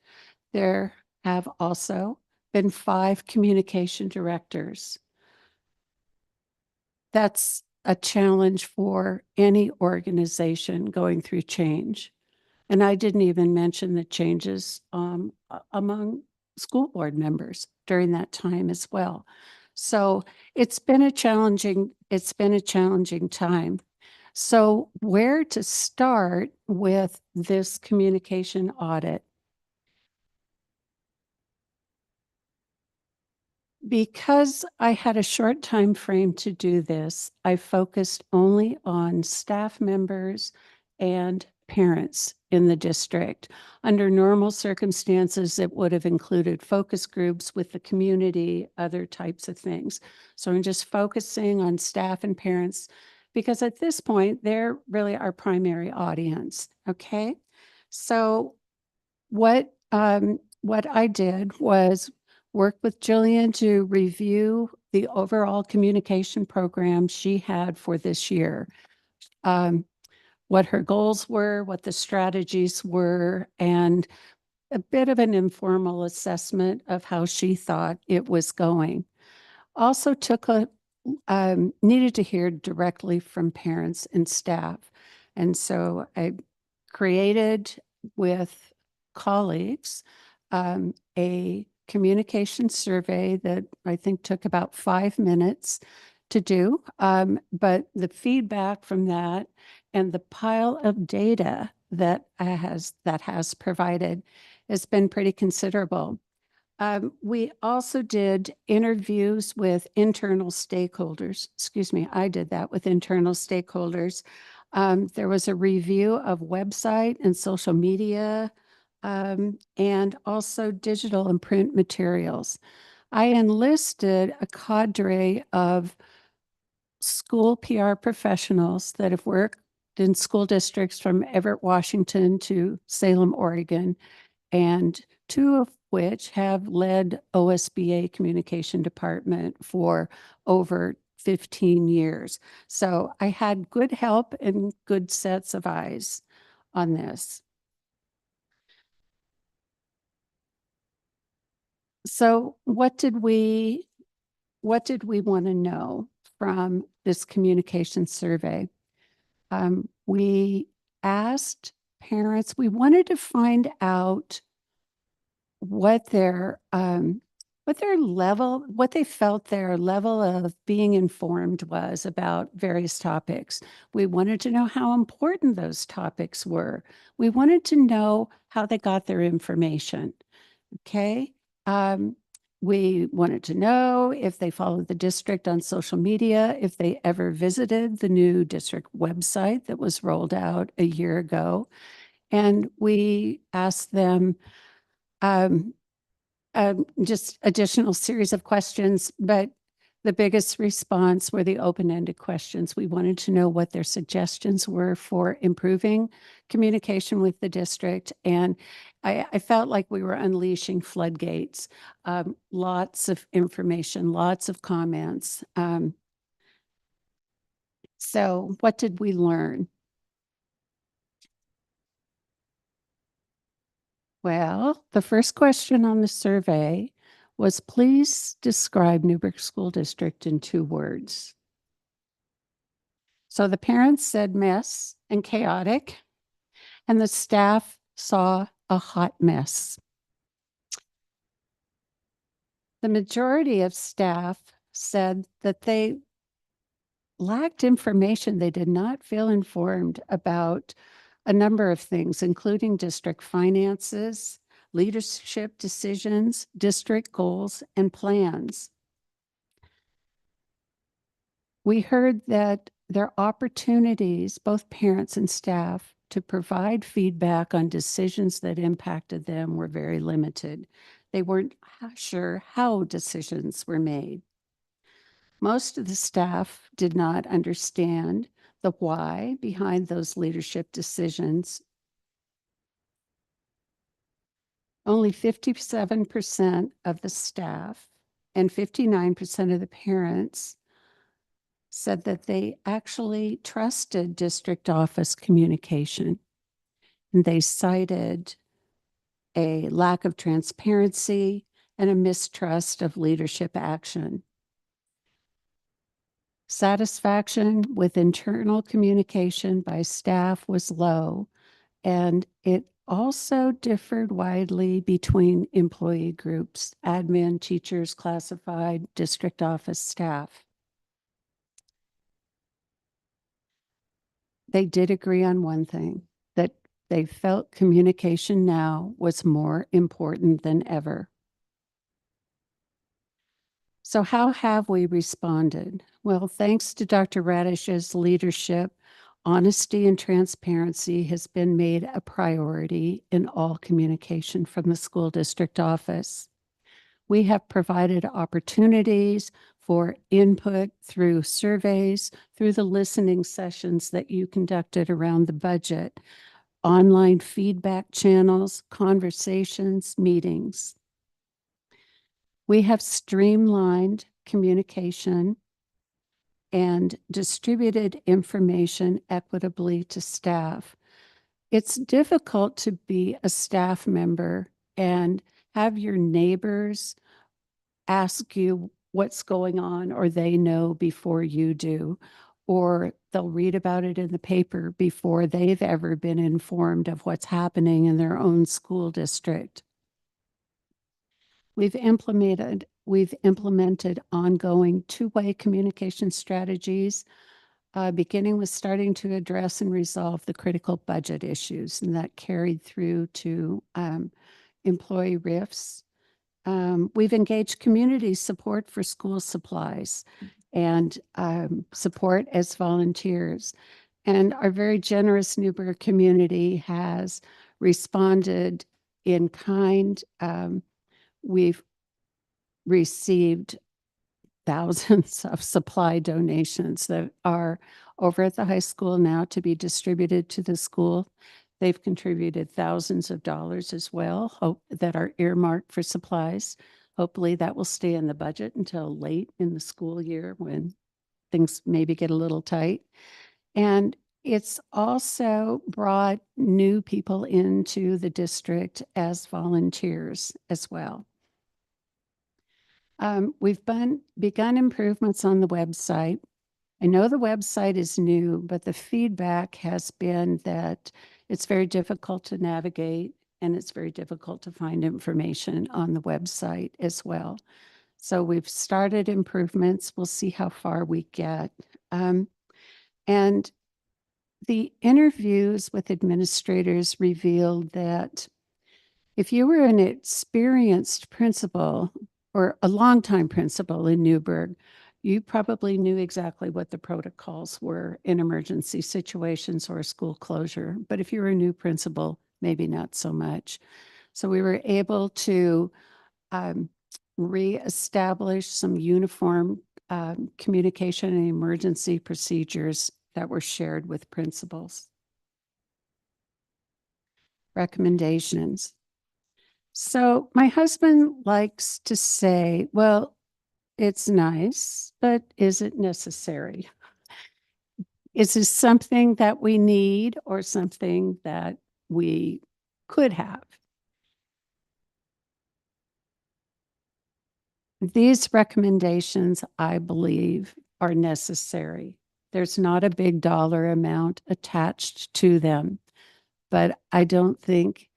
J: There have also been 5 communication directors. That's a challenge for any organization going through change. And I didn't even mention the changes among school board members during that time as well. So it's been a challenging time. So where to start with this communication audit? Because I had a short time frame to do this, I focused only on staff members and parents in the district. Under normal circumstances, it would have included focus groups with the community, other types of things. So I'm just focusing on staff and parents because at this point, they're really our primary audience, okay? So what I did was work with Jillian to review the overall communication program she had for this year. What her goals were, what the strategies were, and a bit of an informal assessment of how she thought it was going. Also needed to hear directly from parents and staff. And so I created with colleagues a communication survey that I think took about 5 minutes to do. But the feedback from that and the pile of data that has provided has been pretty considerable. We also did interviews with internal stakeholders. Excuse me, I did that with internal stakeholders. There was a review of website and social media, and also digital and print materials. I enlisted a cadre of school PR professionals that have worked in school districts from Everett, Washington to Salem, Oregon, and 2 of which have led OSBA communication department for over 15 years. So I had good help and good sets of eyes on this. So what did we want to know from this communication survey? We asked parents, we wanted to find out what their what they felt their level of being informed was about various topics. We wanted to know how important those topics were. We wanted to know how they got their information. Okay. We wanted to know if they followed the district on social media, if they ever visited the new district website that was rolled out a year ago. And we asked them just additional series of questions, but the biggest response were the open-ended questions. We wanted to know what their suggestions were for improving communication with the district. And I felt like we were unleashing floodgates, lots of information, lots of comments. So what did we learn? Well, the first question on the survey was, please describe Newburgh School District in 2 words. So the parents said mess and chaotic, and the staff saw a hot mess. The majority of staff said that they lacked information. They did not feel informed about a number of things, including district finances, leadership decisions, district goals, and plans. We heard that their opportunities, both parents and staff, to provide feedback on decisions that impacted them were very limited. They weren't sure how decisions were made. Most of the staff did not understand the why behind those leadership decisions. Only 57% of the staff and 59% of the parents said that they actually trusted district office communication. And they cited a lack of transparency and a mistrust of leadership action. Satisfaction with internal communication by staff was low, and it also differed widely between employee groups, admin, teachers, classified, district office staff. They did agree on one thing, that they felt communication now was more important than ever. So how have we responded? Well, thanks to Dr. Radish's leadership, honesty and transparency has been made a priority in all communication from the school district office. We have provided opportunities for input through surveys, through the listening sessions that you conducted around the budget, online feedback channels, conversations, meetings. We have streamlined communication and distributed information equitably to staff. It's difficult to be a staff member and have your neighbors ask you what's going on, or they know before you do, or they'll read about it in the paper before they've ever been informed of what's happening in their own school district. We've implemented ongoing two-way communication strategies, beginning with starting to address and resolve the critical budget issues, and that carried through to employee RIFs. We've engaged community support for school supplies and support as volunteers. And our very generous Newburgh community has responded in kind. We've received thousands of supply donations that are over at the high school now to be distributed to the school. They've contributed thousands of dollars as well that are earmarked for supplies. Hopefully that will stay in the budget until late in the school year when things maybe get a little tight. And it's also brought new people into the district as volunteers as well. We've begun improvements on the website. I know the website is new, but the feedback has been that it's very difficult to navigate. and it's very difficult to find information on the website as well. So we've started improvements. We'll see how far we get. And the interviews with administrators revealed that if you were an experienced principal or a longtime principal in Newburgh, you probably knew exactly what the protocols were in emergency situations or school closure. But if you were a new principal, maybe not so much. So we were able to reestablish some uniform communication and emergency procedures that were shared with principals. Recommendations. So my husband likes to say, well, it's nice, but is it necessary? Is this something that we need or something that we could have? These recommendations, I believe, are necessary. There's not a big dollar amount attached to them, but I don't think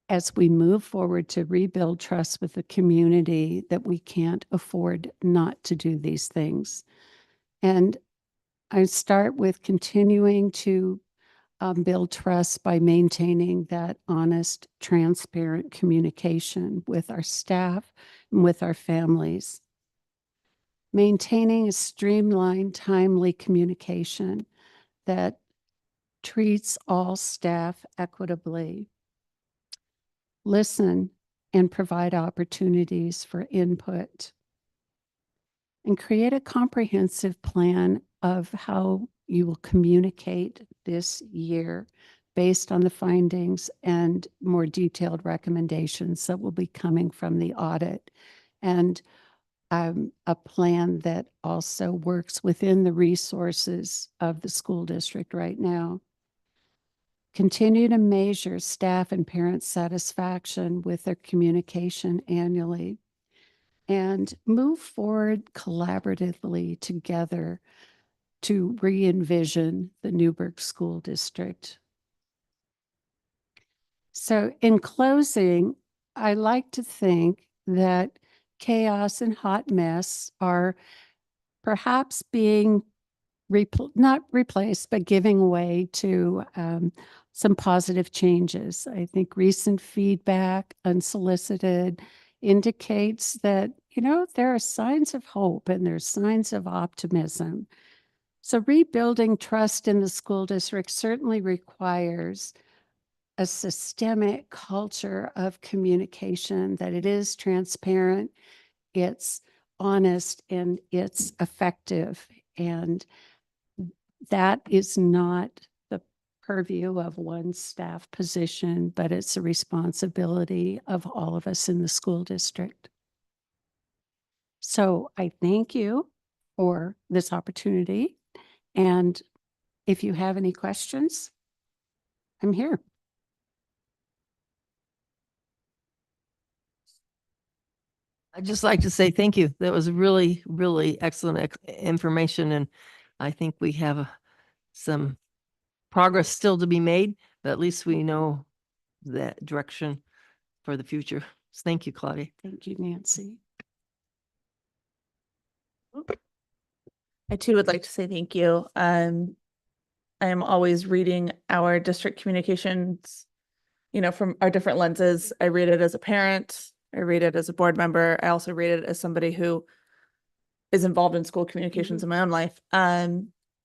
J: as we move forward to rebuild trust with the community that we can't afford not to do these things. And I start with continuing to build trust by maintaining that honest, transparent communication with our staff and with our families. Maintaining a streamlined, timely communication that treats all staff equitably. Listen and provide opportunities for input. And create a comprehensive plan of how you will communicate this year based on the findings and more detailed recommendations that will be coming from the audit. And a plan that also works within the resources of the school district right now. Continue to measure staff and parent satisfaction with their communication annually. And move forward collaboratively together to re-envision the Newburgh School District. So in closing, I like to think that chaos and hot mess are perhaps being not replaced, but giving way to some positive changes. I think recent feedback, unsolicited, indicates that, you know, there are signs of hope and there's signs of optimism. So rebuilding trust in the school district certainly requires a systemic culture of communication, that it is transparent, it's honest, and it's effective. And that is not the purview of one staff position, but it's a responsibility of all of us in the school district. So I thank you for this opportunity. And if you have any questions, I'm here.
K: I'd just like to say thank you. That was really, really excellent information. And I think we have some progress still to be made, but at least we know that direction for the future. So thank you, Claudia.
J: Thank you, Nancy.
G: I too would like to say thank you. I am always reading our district communications, you know, from our different lenses. I read it as a parent. I read it as a board member. I also read it as somebody who is involved in school communications in my own life.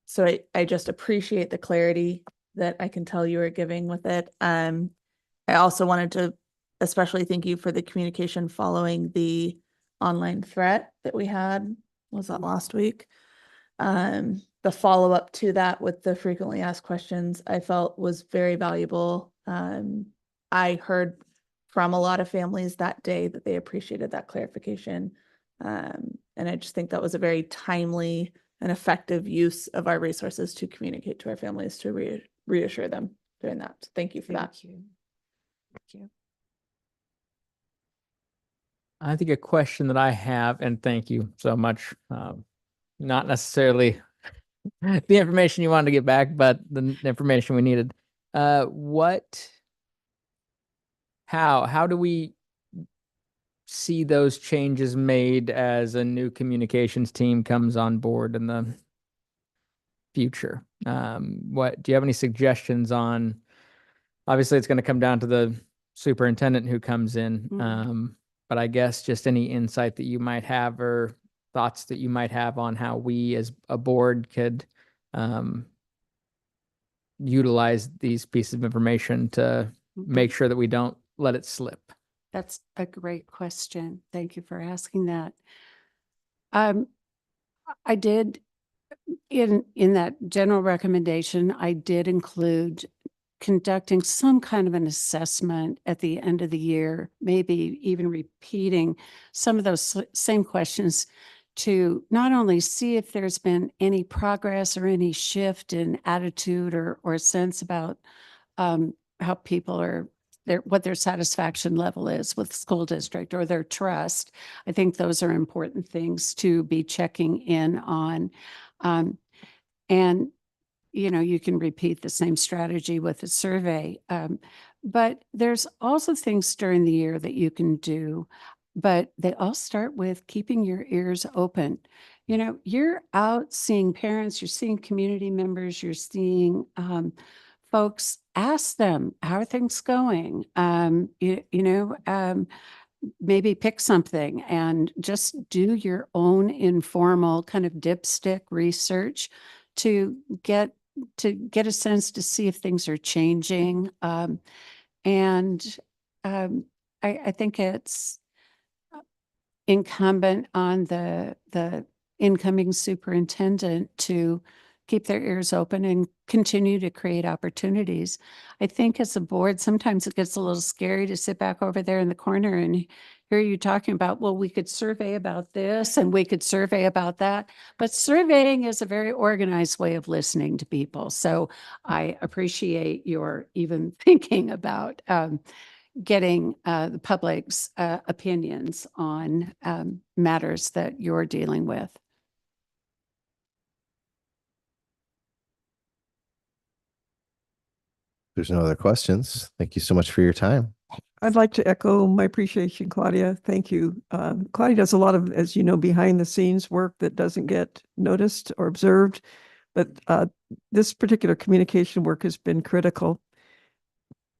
G: So I just appreciate the clarity that I can tell you are giving with it. I also wanted to especially thank you for the communication following the online threat that we had. Was that last week? The follow-up to that with the frequently asked questions I felt was very valuable. I heard from a lot of families that day that they appreciated that clarification. And I just think that was a very timely and effective use of our resources to communicate to our families to reassure them during that. So thank you for that.
J: Thank you. Thank you.
H: I think a question that I have, and thank you so much, not necessarily the information you wanted to get back, but the information we needed. What how do we see those changes made as a new communications team comes on board in the future? What do you have any suggestions on? Obviously, it's going to come down to the superintendent who comes in. But I guess just any insight that you might have or thoughts that you might have on how we as a board could utilize these pieces of information to make sure that we don't let it slip.
J: That's a great question. Thank you for asking that. I did in that general recommendation, I did include conducting some kind of an assessment at the end of the year, maybe even repeating some of those same questions to not only see if there's been any progress or any shift in attitude or sense about how people are what their satisfaction level is with the school district or their trust. I think those are important things to be checking in on. And you can repeat the same strategy with a survey. But there's also things during the year that you can do, but they all start with keeping your ears open. You're out seeing parents, you're seeing community members, you're seeing folks. Ask them, how are things going? Maybe pick something and just do your own informal kind of dipstick research to get a sense to see if things are changing. I think it's incumbent on the incoming superintendent to keep their ears open and continue to create opportunities. I think as a board, sometimes it gets a little scary to sit back over there in the corner and hear you talking about, well, we could survey about this and we could survey about that. But surveying is a very organized way of listening to people. So I appreciate your even thinking about getting the public's opinions on matters that you're dealing with.
A: There's no other questions. Thank you so much for your time.
F: I'd like to echo my appreciation, Claudia. Thank you. Claudia does a lot of, as you know, behind the scenes work that doesn't get noticed or observed, but this particular communication work has been critical.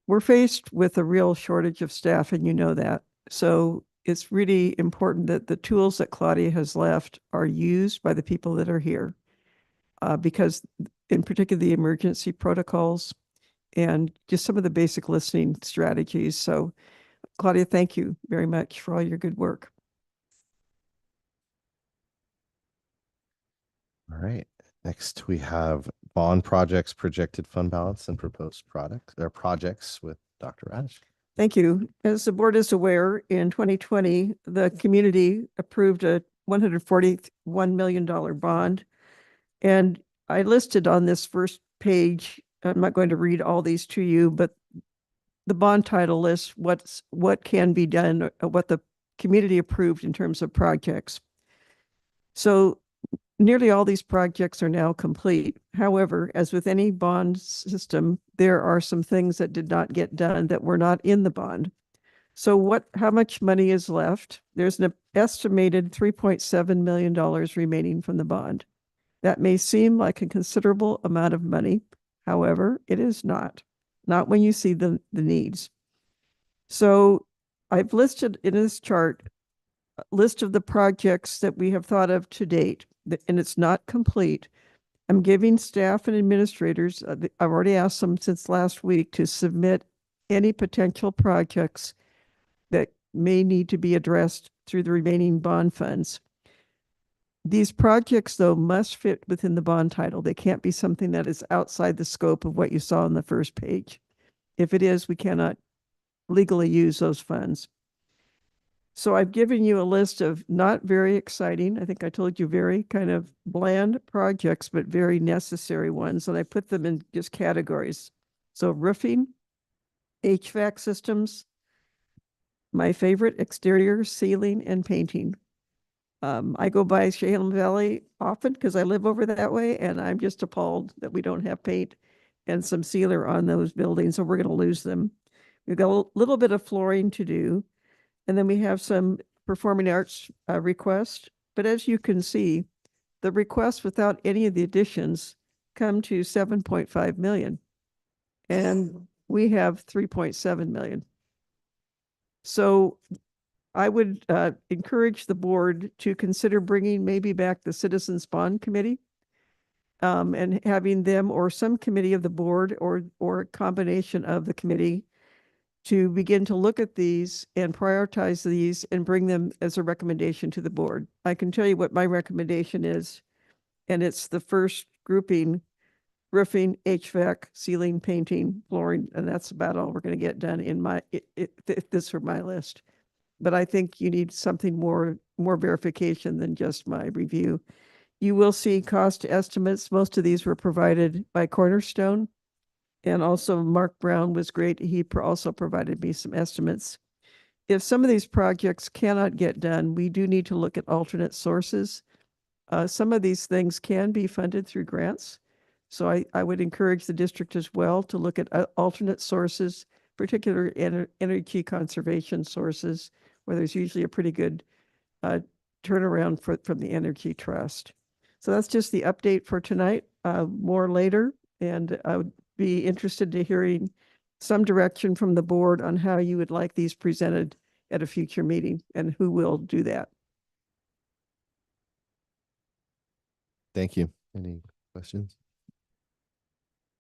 F: We're faced with a real shortage of staff, and you know that. So it's really important that the tools that Claudia has left are used by the people that are here, because in particular, the emergency protocols and just some of the basic listening strategies. So Claudia, thank you very much for all your good work.
A: All right. Next, we have bond projects, projected fund balance, and proposed projects with Dr. Radish.
F: Thank you. As the board is aware, in 2020, the community approved a $141 million bond. And I listed on this first page, I'm not going to read all these to you, but the bond title lists what can be done, what the community approved in terms of projects. So nearly all these projects are now complete. However, as with any bond system, there are some things that did not get done that were not in the bond. So how much money is left? There's an estimated $3.7 million remaining from the bond. That may seem like a considerable amount of money. However, it is not when you see the needs. So I've listed in this chart a list of the projects that we have thought of to date, and it's not complete. I'm giving staff and administrators, I've already asked them since last week to submit any potential projects that may need to be addressed through the remaining bond funds. These projects, though, must fit within the bond title. They can't be something that is outside the scope of what you saw on the first page. If it is, we cannot legally use those funds. So I've given you a list of not very exciting, I think I told you very kind of bland projects, but very necessary ones. And I put them in just categories. So roofing, HVAC systems, my favorite, exterior ceiling and painting. I go by Chehalem Valley often because I live over that way, and I'm just appalled that we don't have paint and some sealer on those buildings, so we're going to lose them. We've got a little bit of flooring to do. And then we have some performing arts requests. But as you can see, the requests without any of the additions come to 7.5 million. And we have 3.7 million. So I would encourage the board to consider bringing maybe back the Citizens Bond Committee and having them or some committee of the board or a combination of the committee to begin to look at these and prioritize these and bring them as a recommendation to the board. I can tell you what my recommendation is, and it's the first grouping: roofing, HVAC, ceiling, painting, flooring, and that's about all we're going to get done in my, this for my list. But I think you need something more verification than just my review. You will see cost estimates. Most of these were provided by Cornerstone. And also Mark Brown was great. He also provided me some estimates. If some of these projects cannot get done, we do need to look at alternate sources. Some of these things can be funded through grants. So I would encourage the district as well to look at alternate sources, particularly energy conservation sources, where there's usually a pretty good turnaround from the Energy Trust. So that's just the update for tonight. More later, and I would be interested to hearing some direction from the board on how you would like these presented at a future meeting and who will do that.
A: Thank you. Any questions?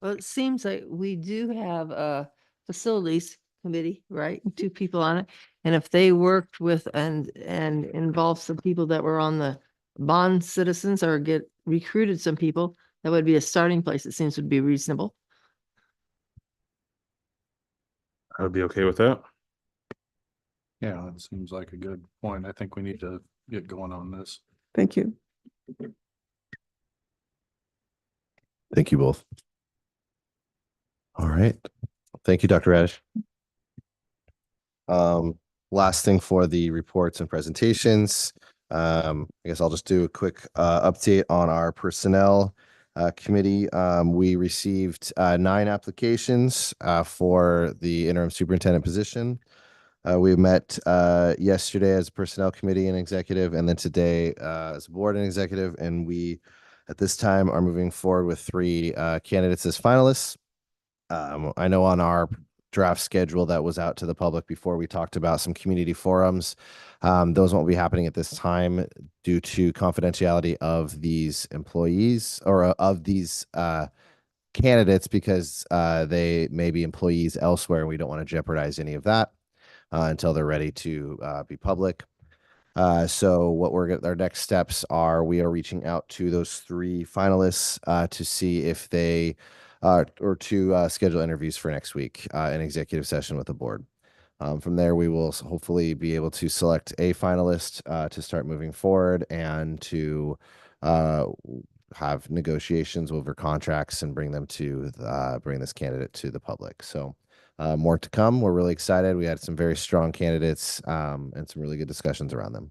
K: Well, it seems like we do have a facilities committee, right? Two people on it. And if they worked with and involved some people that were on the bond citizens or get recruited some people, that would be a starting place. It seems would be reasonable.
C: I would be okay with that.
L: Yeah, that seems like a good point. I think we need to get going on this.
F: Thank you.
A: Thank you both. All right. Thank you, Dr. Radish. Last thing for the reports and presentations. I guess I'll just do a quick update on our personnel committee. We received 9 applications for the interim superintendent position. We met yesterday as a personnel committee and executive, and then today as a board and executive. And we, at this time, are moving forward with 3 candidates as finalists. I know on our draft schedule that was out to the public before, we talked about some community forums. Those won't be happening at this time due to confidentiality of these employees or of these candidates, because they may be employees elsewhere and we don't want to jeopardize any of that until they're ready to be public. So what our next steps are, we are reaching out to those 3 finalists to see if they or to schedule interviews for next week, an executive session with the board. From there, we will hopefully be able to select a finalist to start moving forward and to have negotiations over contracts and bring them to bring this candidate to the public. So more to come. We're really excited. We had some very strong candidates and some really good discussions around them.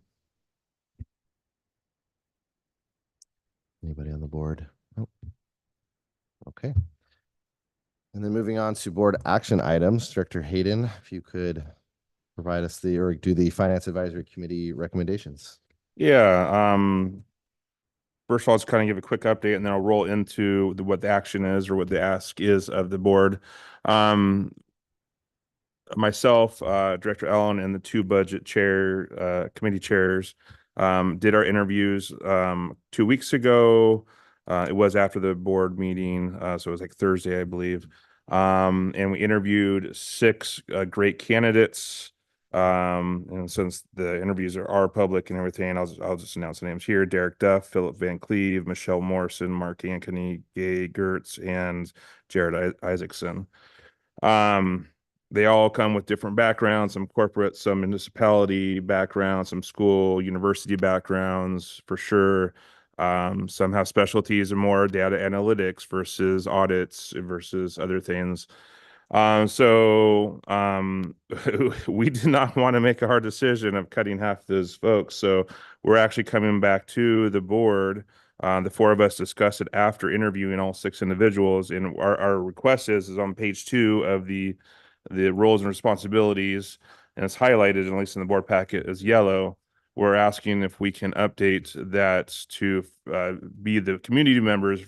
A: Anybody on the board? Nope. Okay. And then moving on to board action items, Director Hayden, if you could provide us or do the Finance Advisory Committee recommendations.
C: Yeah. First of all, I'll just kind of give a quick update, and then I'll roll into what the action is or what the ask is of the board. Myself, Director Allen, and the 2 budget committee chairs did our interviews 2 weeks ago. It was after the board meeting, so it was like Thursday, I believe. And we interviewed 6 great candidates. And since the interviews are public and everything, I'll just announce the names here: Derek Duff, Philip Van Cleve, Michelle Morrison, Mark Anthony, Gay Gertz, and Jared Isaacson. They all come with different backgrounds, some corporate, some municipality backgrounds, some school, university backgrounds for sure. Some have specialties in more data analytics versus audits versus other things. So we did not want to make a hard decision of cutting half those folks. So we're actually coming back to the board. The 4 of us discussed it after interviewing all 6 individuals. And our request is on page 2 of the the roles and responsibilities, and it's highlighted, at least in the board packet, as yellow. We're asking if we can update that to be the community members,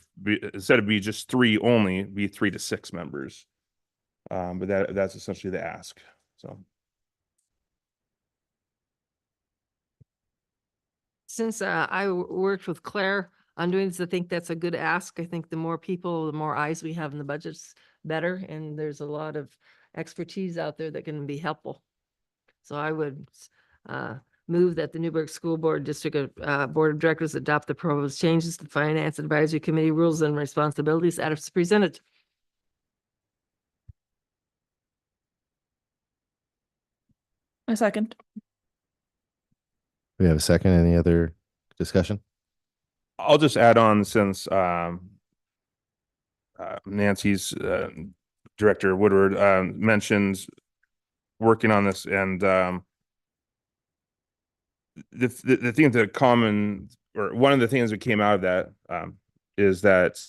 C: instead of be just 3 only, be 3 to 6 members. But that's essentially the ask. So.
K: Since worked with Claire on doing this, I think that's a good ask. I think the more people, the more eyes we have in the budgets, better. And there's a lot of expertise out there that can be helpful. So I would move that the Newburgh School Board District Board of Directors adopt the proposed changes to Finance Advisory Committee rules and responsibilities as presented.
G: A second.
A: We have a second. Any other discussion?
C: I'll just add on, since Nancy's Director Woodward mentions working on this, and the thing that common, or one of the things that came out of that is that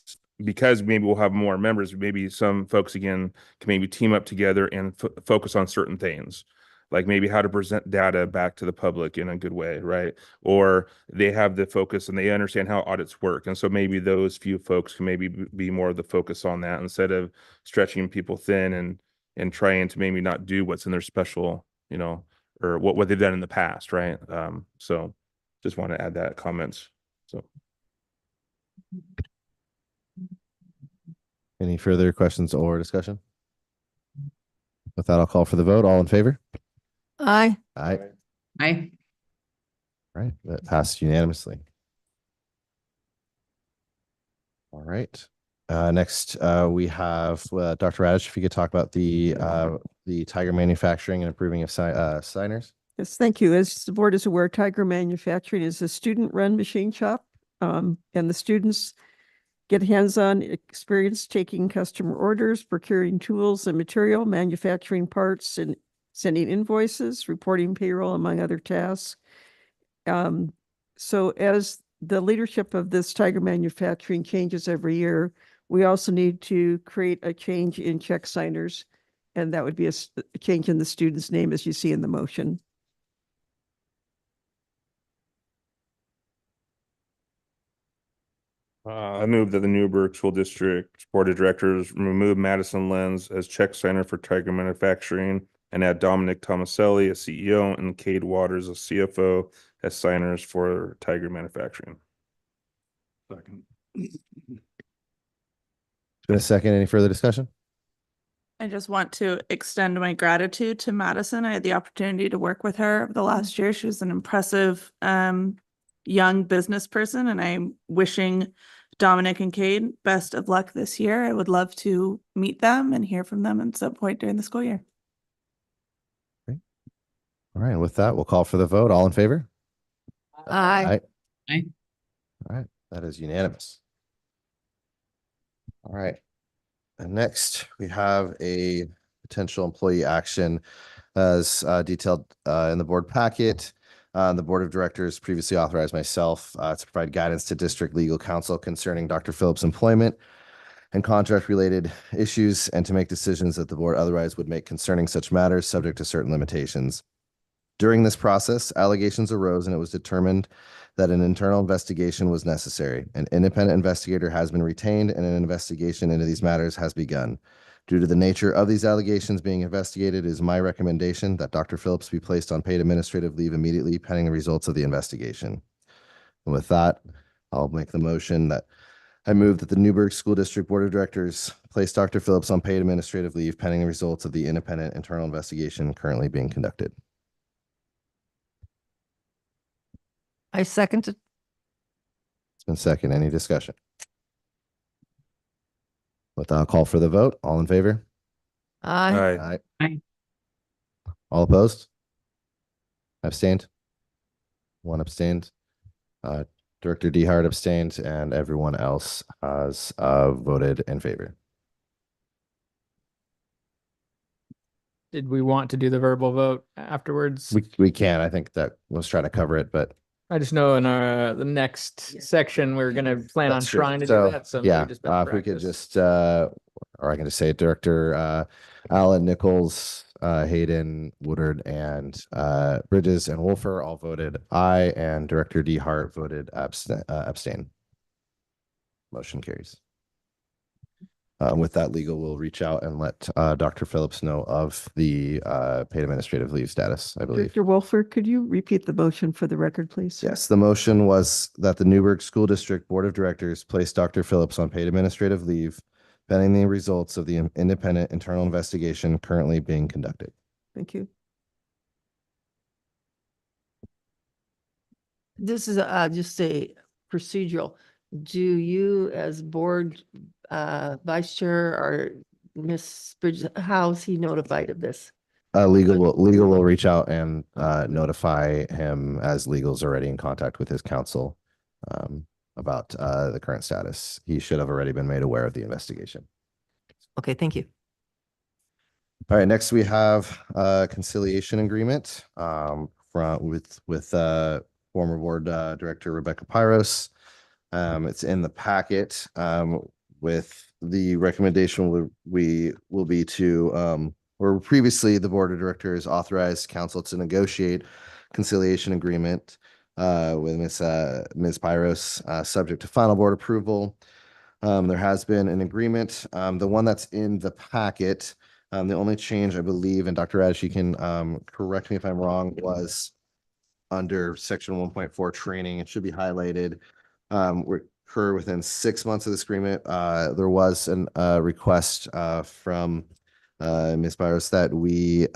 C: because maybe we'll have more members, maybe some folks again can maybe team up together and focus on certain things, like maybe how to present data back to the public in a good way, right? Or they have the focus and they understand how audits work. And so maybe those few folks can maybe be more of the focus on that, instead of stretching people thin and trying to maybe not do what's in their special, or what they've done in the past, right? So just want to add that comments. So.
A: Any further questions or discussion? With that, I'll call for the vote. All in favor?
K: Aye.
A: Aye.
B: Aye.
A: Right, that passed unanimously. All right. Next, we have Dr. Radish, if you could talk about the Tiger Manufacturing and approving of signers.
F: Yes, thank you. As the board is aware, Tiger Manufacturing is a student-run machine shop, and the students get hands-on experience taking customer orders, procuring tools and material, manufacturing parts, and sending invoices, reporting payroll, among other tasks. So as the leadership of this Tiger Manufacturing changes every year, we also need to create a change in check signers, and that would be a change in the student's name, as you see in the motion.
C: I move that the Newburgh School District Board of Directors remove Madison Lenz as check signer for Tiger Manufacturing and add Dominic Tomaselli as CEO and Cade Waters as CFO as signers for Tiger Manufacturing.
L: Second.
A: Been a second. Any further discussion?
G: I just want to extend my gratitude to Madison. I had the opportunity to work with her over the last year. She was an impressive young business person, and I'm wishing Dominic and Cade best of luck this year. I would love to meet them and hear from them at some point during the school year.
A: All right, and with that, we'll call for the vote. All in favor?
K: Aye.
B: Aye.
A: All right, that is unanimous. All right. And next, we have a potential employee action as detailed in the board packet. The board of directors previously authorized myself to provide guidance to district legal counsel concerning Dr. Phillips' employment and contract related issues, and to make decisions that the board otherwise would make concerning such matters, subject to certain limitations. During this process, allegations arose and it was determined that an internal investigation was necessary. An independent investigator has been retained and an investigation into these matters has begun. Due to the nature of these allegations being investigated, it is my recommendation that Dr. Phillips be placed on paid administrative leave immediately pending the results of the investigation. And with that, I'll make the motion that I move that the Newburgh School District Board of Directors place Dr. Phillips on paid administrative leave pending the results of the independent internal investigation currently being conducted.
K: I second it.
A: It's been second. Any discussion? With that, I'll call for the vote. All in favor?
K: Aye.
C: Aye.
B: Aye.
A: All opposed? Abstained? One abstained. Director Dehart abstained, and everyone else has voted in favor.
H: Did we want to do the verbal vote afterwards?
A: We can. I think that was trying to cover it, but
H: I just know in our the next section, we're gonna plan on
A: that's true.
H: trying to
A: So,
H: do that. So maybe
A: yeah,
H: just best
A: if we could
H: practice.
A: just or I can just say it, Director Allen, Nichols, Hayden, Woodard, and Bridges and Wolfer all voted aye, and Director D. Hart voted abstain. Motion carries. With that, legal will reach out and let Dr. Phillips know of the paid administrative leave status, I believe.
F: Director Wolfer, could you repeat the motion for the record, please?
A: Yes, the motion was that the Newburgh School District Board of Directors place Dr. Phillips on paid administrative leave pending the results of the independent internal investigation currently being conducted.
F: Thank you.
K: This is just a procedural. Do you as board vice chair or Miss Bridges, how is he notified of this?
A: Legal will reach out and notify him, as legal's already in contact with his counsel about the current status. He should have already been made aware of the investigation.
K: Okay, thank you.
A: All right, next we have conciliation agreement with former board director Rebecca Pyros. It's in the packet. With the recommendation will be to where previously the board of directors authorized council to negotiate conciliation agreement with Ms. Pyros, subject to final board approval. There has been an agreement. The one that's in the packet, the only change I believe, and Dr. Radish, you can correct me if I'm wrong, was under section 1.4 training. It should be highlighted. Occur within 6 months of this agreement. There was a request from Ms. Byros that we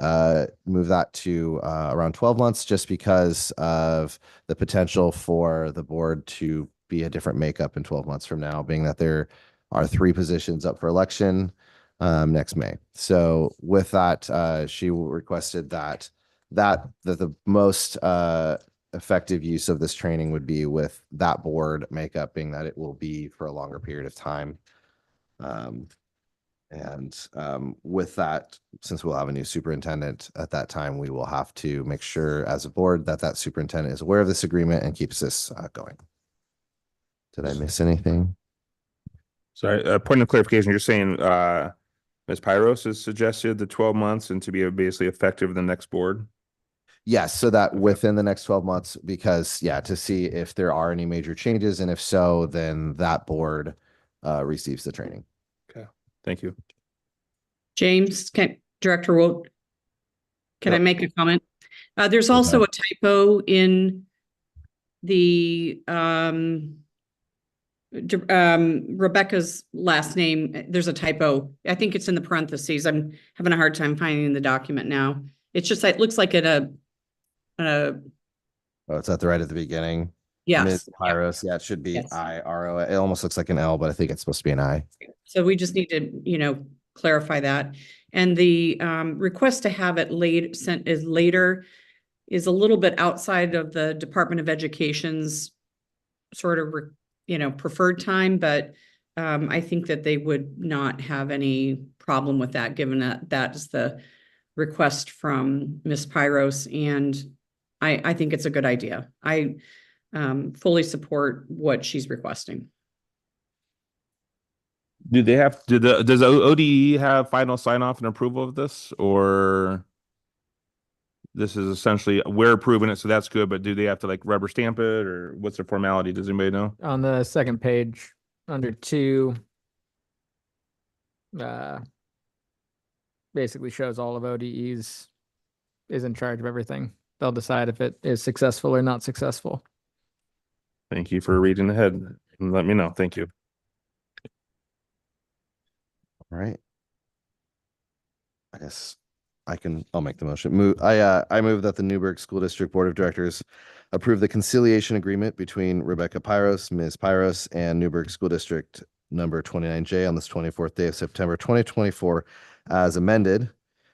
A: move that to around 12 months, just because of the potential for the board to be a different makeup in 12 months from now, being that there are 3 positions up for election next May. So with that, she requested that the most effective use of this training would be with that board makeup, being that it will be for a longer period of time. With that, since we'll have a new superintendent at that time, we will have to make sure as a board that that superintendent is aware of this agreement and keeps this going. Did I miss anything?
C: Sorry, point of clarification, you're saying Ms. Pyros has suggested the 12 months and to be basically effective the next board?
A: Yes, so that within the next 12 months, because to see if there are any major changes, and if so, then that board receives the training.
C: Okay, thank you.
M: James, Director Wolt, can I
A: Yep.
M: make a comment? There's also a typo in the Rebecca's last name. There's a typo. I think it's in the parentheses. I'm having a hard time finding the document now. It's just, it looks like
A: Oh, it's at the right at the beginning.
M: yes.
A: Ms. Pyros, it should be
M: Yes.
A: IRO. It almost looks like an L, but I think it's supposed to be an I.
M: So we just need to, clarify that. And the request to have it sent is later is a little bit outside of the Department of Education's sort of, preferred time, but I think that they would not have any problem with that, given that that is the request from Ms. Pyros, and I think it's a good idea. I fully support what she's requesting.
C: Do they have, does ODE have final sign off and approval of this, or this is essentially, we're approving it, so that's good, but do they have to like rubber stamp it, or what's the formality? Does anybody know?
H: On the second page, under 2, basically shows all of ODE's is in charge of everything. They'll decide if it is successful or not successful.
C: Thank you for reading ahead and let me know. Thank you.
A: All right. I guess I'll make the motion. I move that the Newburgh School District Board of Directors approve the conciliation agreement between Rebecca Pyros, Ms. Pyros, and Newburgh School District number 29J on this 24th day of September 2024 as amended.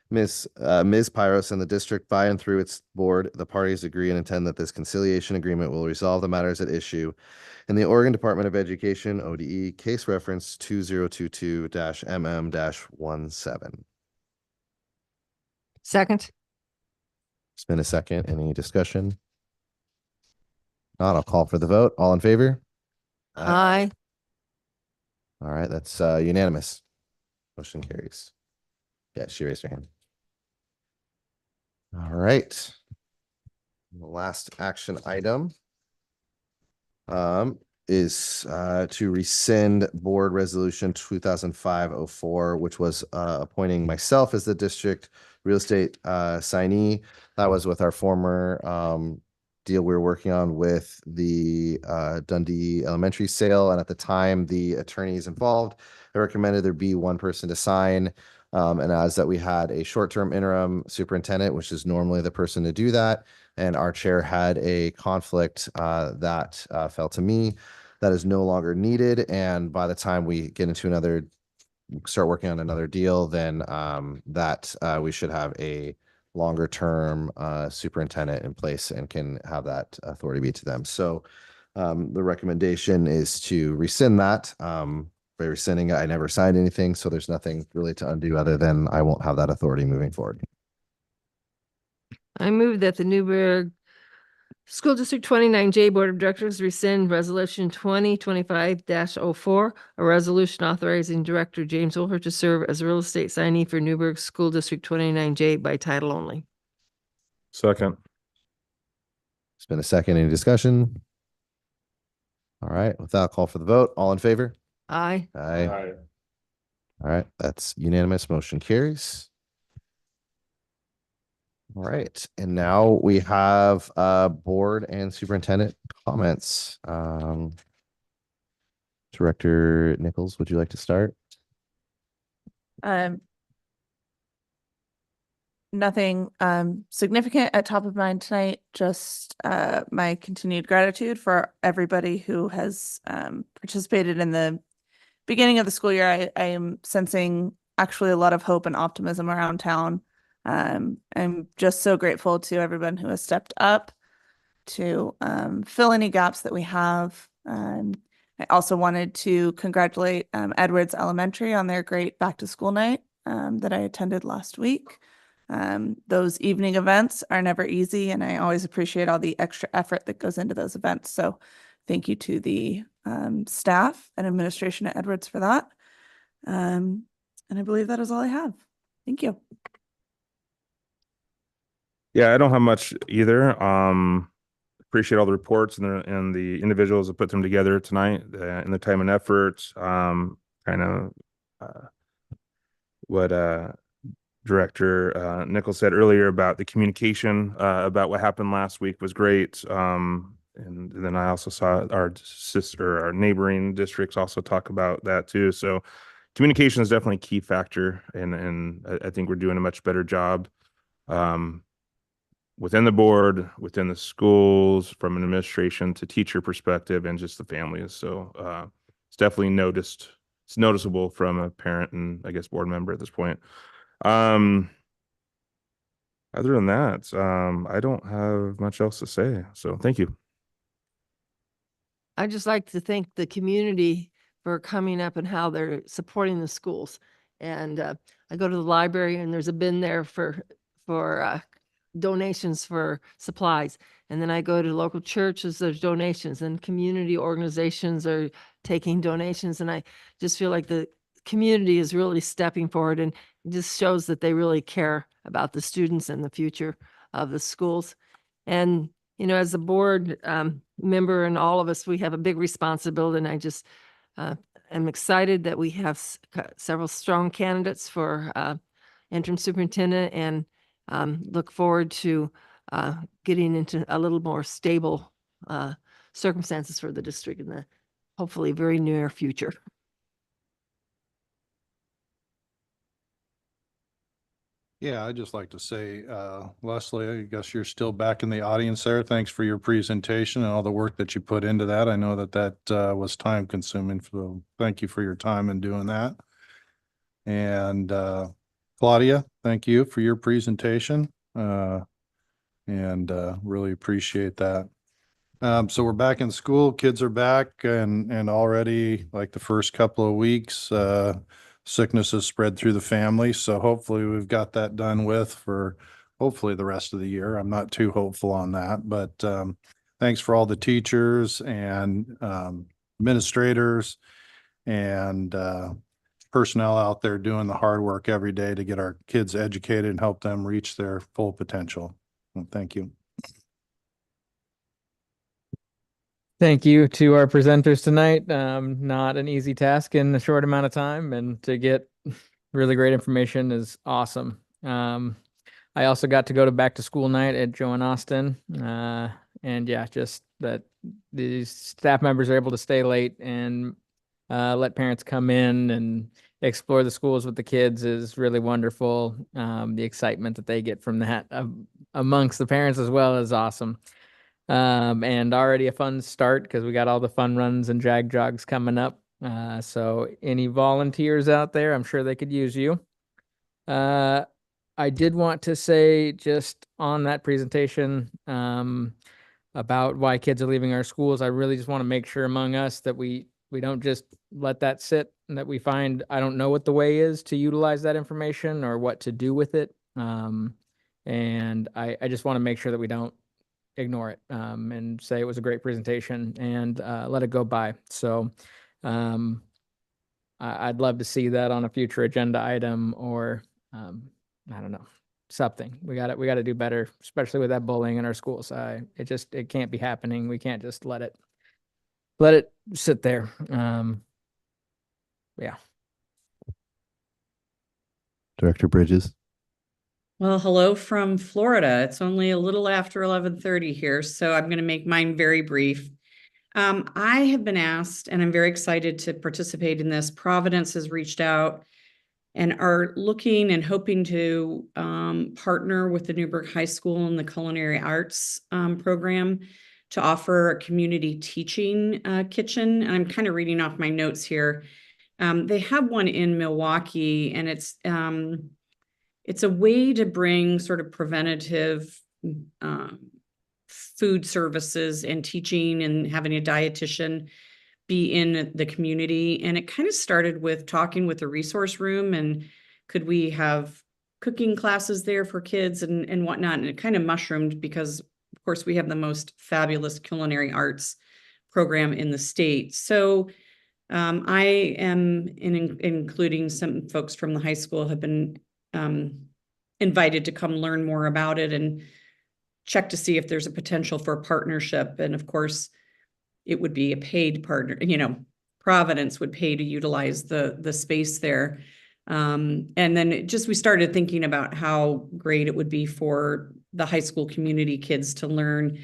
A: Ms. Pyros and the district, by and through its board, the parties agree and intend that this conciliation agreement will resolve the matters at issue in the Oregon Department of Education, ODE, case reference 2022-MM-17.
K: Second.
A: It's been a second. Any discussion? Not, I'll call for the vote. All in favor?
K: Aye.
A: All right, that's unanimous. Motion carries. Yeah, she raised her hand. All right. The last action item is to rescind board resolution 2005-04, which was appointing myself as the district real estate signee. That was with our former deal we were working on with the Dundee Elementary sale. And at the time, the attorneys involved, they recommended there be one person to sign. And as that we had a short-term interim superintendent, which is normally the person to do that. And our chair had a conflict that fell to me. That is no longer needed. And by the time we get into start working on another deal, then we should have a longer term superintendent in place and can have that authority be to them. So the recommendation is to rescind that. By rescinding it, I never signed anything, so there's nothing really to undo other than I won't have that authority moving forward.
K: I move that the Newburgh School District 29J Board of Directors rescind Resolution 2025-04, a resolution authorizing Director James Olher to serve as real estate signee for Newburgh School District 29J by title only.
C: Second.
A: It's been a second. Any discussion? All right, with that, I'll call for the vote. All in favor?
K: Aye.
A: Aye. All right, that's unanimous. Motion carries. All right, and now we have board and superintendent comments. Director Nichols, would you like to start?
G: Nothing significant at top of mind tonight, just my continued gratitude for everybody who has participated in the beginning of the school year. I am sensing actually a lot of hope and optimism around town. I'm just so grateful to everyone who has stepped up to fill any gaps that we have. I also wanted to congratulate Edwards Elementary on their great back to school night that I attended last week. Those evening events are never easy, and I always appreciate all the extra effort that goes into those events. So thank you to the staff and administration at Edwards for that. And I believe that is all I have. Thank you.
C: Yeah, I don't have much either. Appreciate all the reports and the individuals that put them together tonight and the time and effort. What Director Nichols said earlier about the communication about what happened last week was great. And then I also saw our neighboring districts also talk about that too. So communication is definitely a key factor, and I think we're doing a much better job within the board, within the schools, from an administration to teacher perspective, and just the families. So it's definitely it's noticeable from a parent and I guess board member at this point. Other than that, I don't have much else to say. So thank you.
K: I'd just like to thank the community for coming up and how they're supporting the schools. And I go to the library and there's a bin there for donations for supplies. And then I go to local churches, there's donations, and community organizations are taking donations. And I just feel like the community is really stepping forward, and it just shows that they really care about the students and the future of the schools. And, you know, as a board member and all of us, we have a big responsibility. And I just am excited that we have several strong candidates for interim superintendent, and look forward to getting into a little more stable circumstances for the district in the hopefully very near future.
L: Yeah, I'd just like to say, Leslie, I guess you're still back in the audience there. Thanks for your presentation and all the work that you put into that. I know that was time consuming, so thank you for your time in doing that. And Claudia, thank you for your presentation. And really appreciate that. So we're back in school, kids are back, and already like the first couple of weeks, sickness has spread through the family. So hopefully we've got that done with for hopefully the rest of the year. I'm not too hopeful on that, but thanks for all the teachers and administrators and personnel out there doing the hard work every day to get our kids educated and help them reach their full potential. Well, thank you.
H: Thank you to our presenters tonight. Not an easy task in a short amount of time, and to get really great information is awesome. I also got to go to back to school night at Joe and Austin. And yeah, just that these staff members are able to stay late and let parents come in and explore the schools with the kids is really wonderful. The excitement that they get from that amongst the parents as well is awesome. And already a fun start because we got all the fun runs and jag jogs coming up. So any volunteers out there, I'm sure they could use you. I did want to say just on that presentation, about why kids are leaving our schools, I really just want to make sure among us that we don't just let that sit, and that we find, I don't know what the way is to utilize that information or what to do with it. And I just want to make sure that we don't ignore it, and say it was a great presentation and let it go by. So I'd love to see that on a future agenda item, or I don't know, something. We got to do better, especially with that bullying in our schools. It can't be happening. We can't just let it sit there. Yeah.
A: Director Bridges.
M: Well, hello from Florida. It's only a little after 11:30 here, so I'm going to make mine very brief. I have been asked, and I'm very excited to participate in this. Providence has reached out and are looking and hoping to partner with the Newburgh High School and the Culinary Arts program to offer a community teaching kitchen. And I'm kind of reading off my notes here. They have one in Milwaukee, and it's a way to bring sort of preventative food services and teaching and having a dietitian be in the community. And it kind of started with talking with the resource room, and could we have cooking classes there for kids and whatnot. And it kind of mushroomed because, of course, we have the most fabulous culinary arts program in the state. So I am including some folks from the high school have been invited to come learn more about it and check to see if there's a potential for a partnership. And of course, it would be a paid partner, Providence would pay to utilize the space there. And then we started thinking about how great it would be for the high school community kids to learn,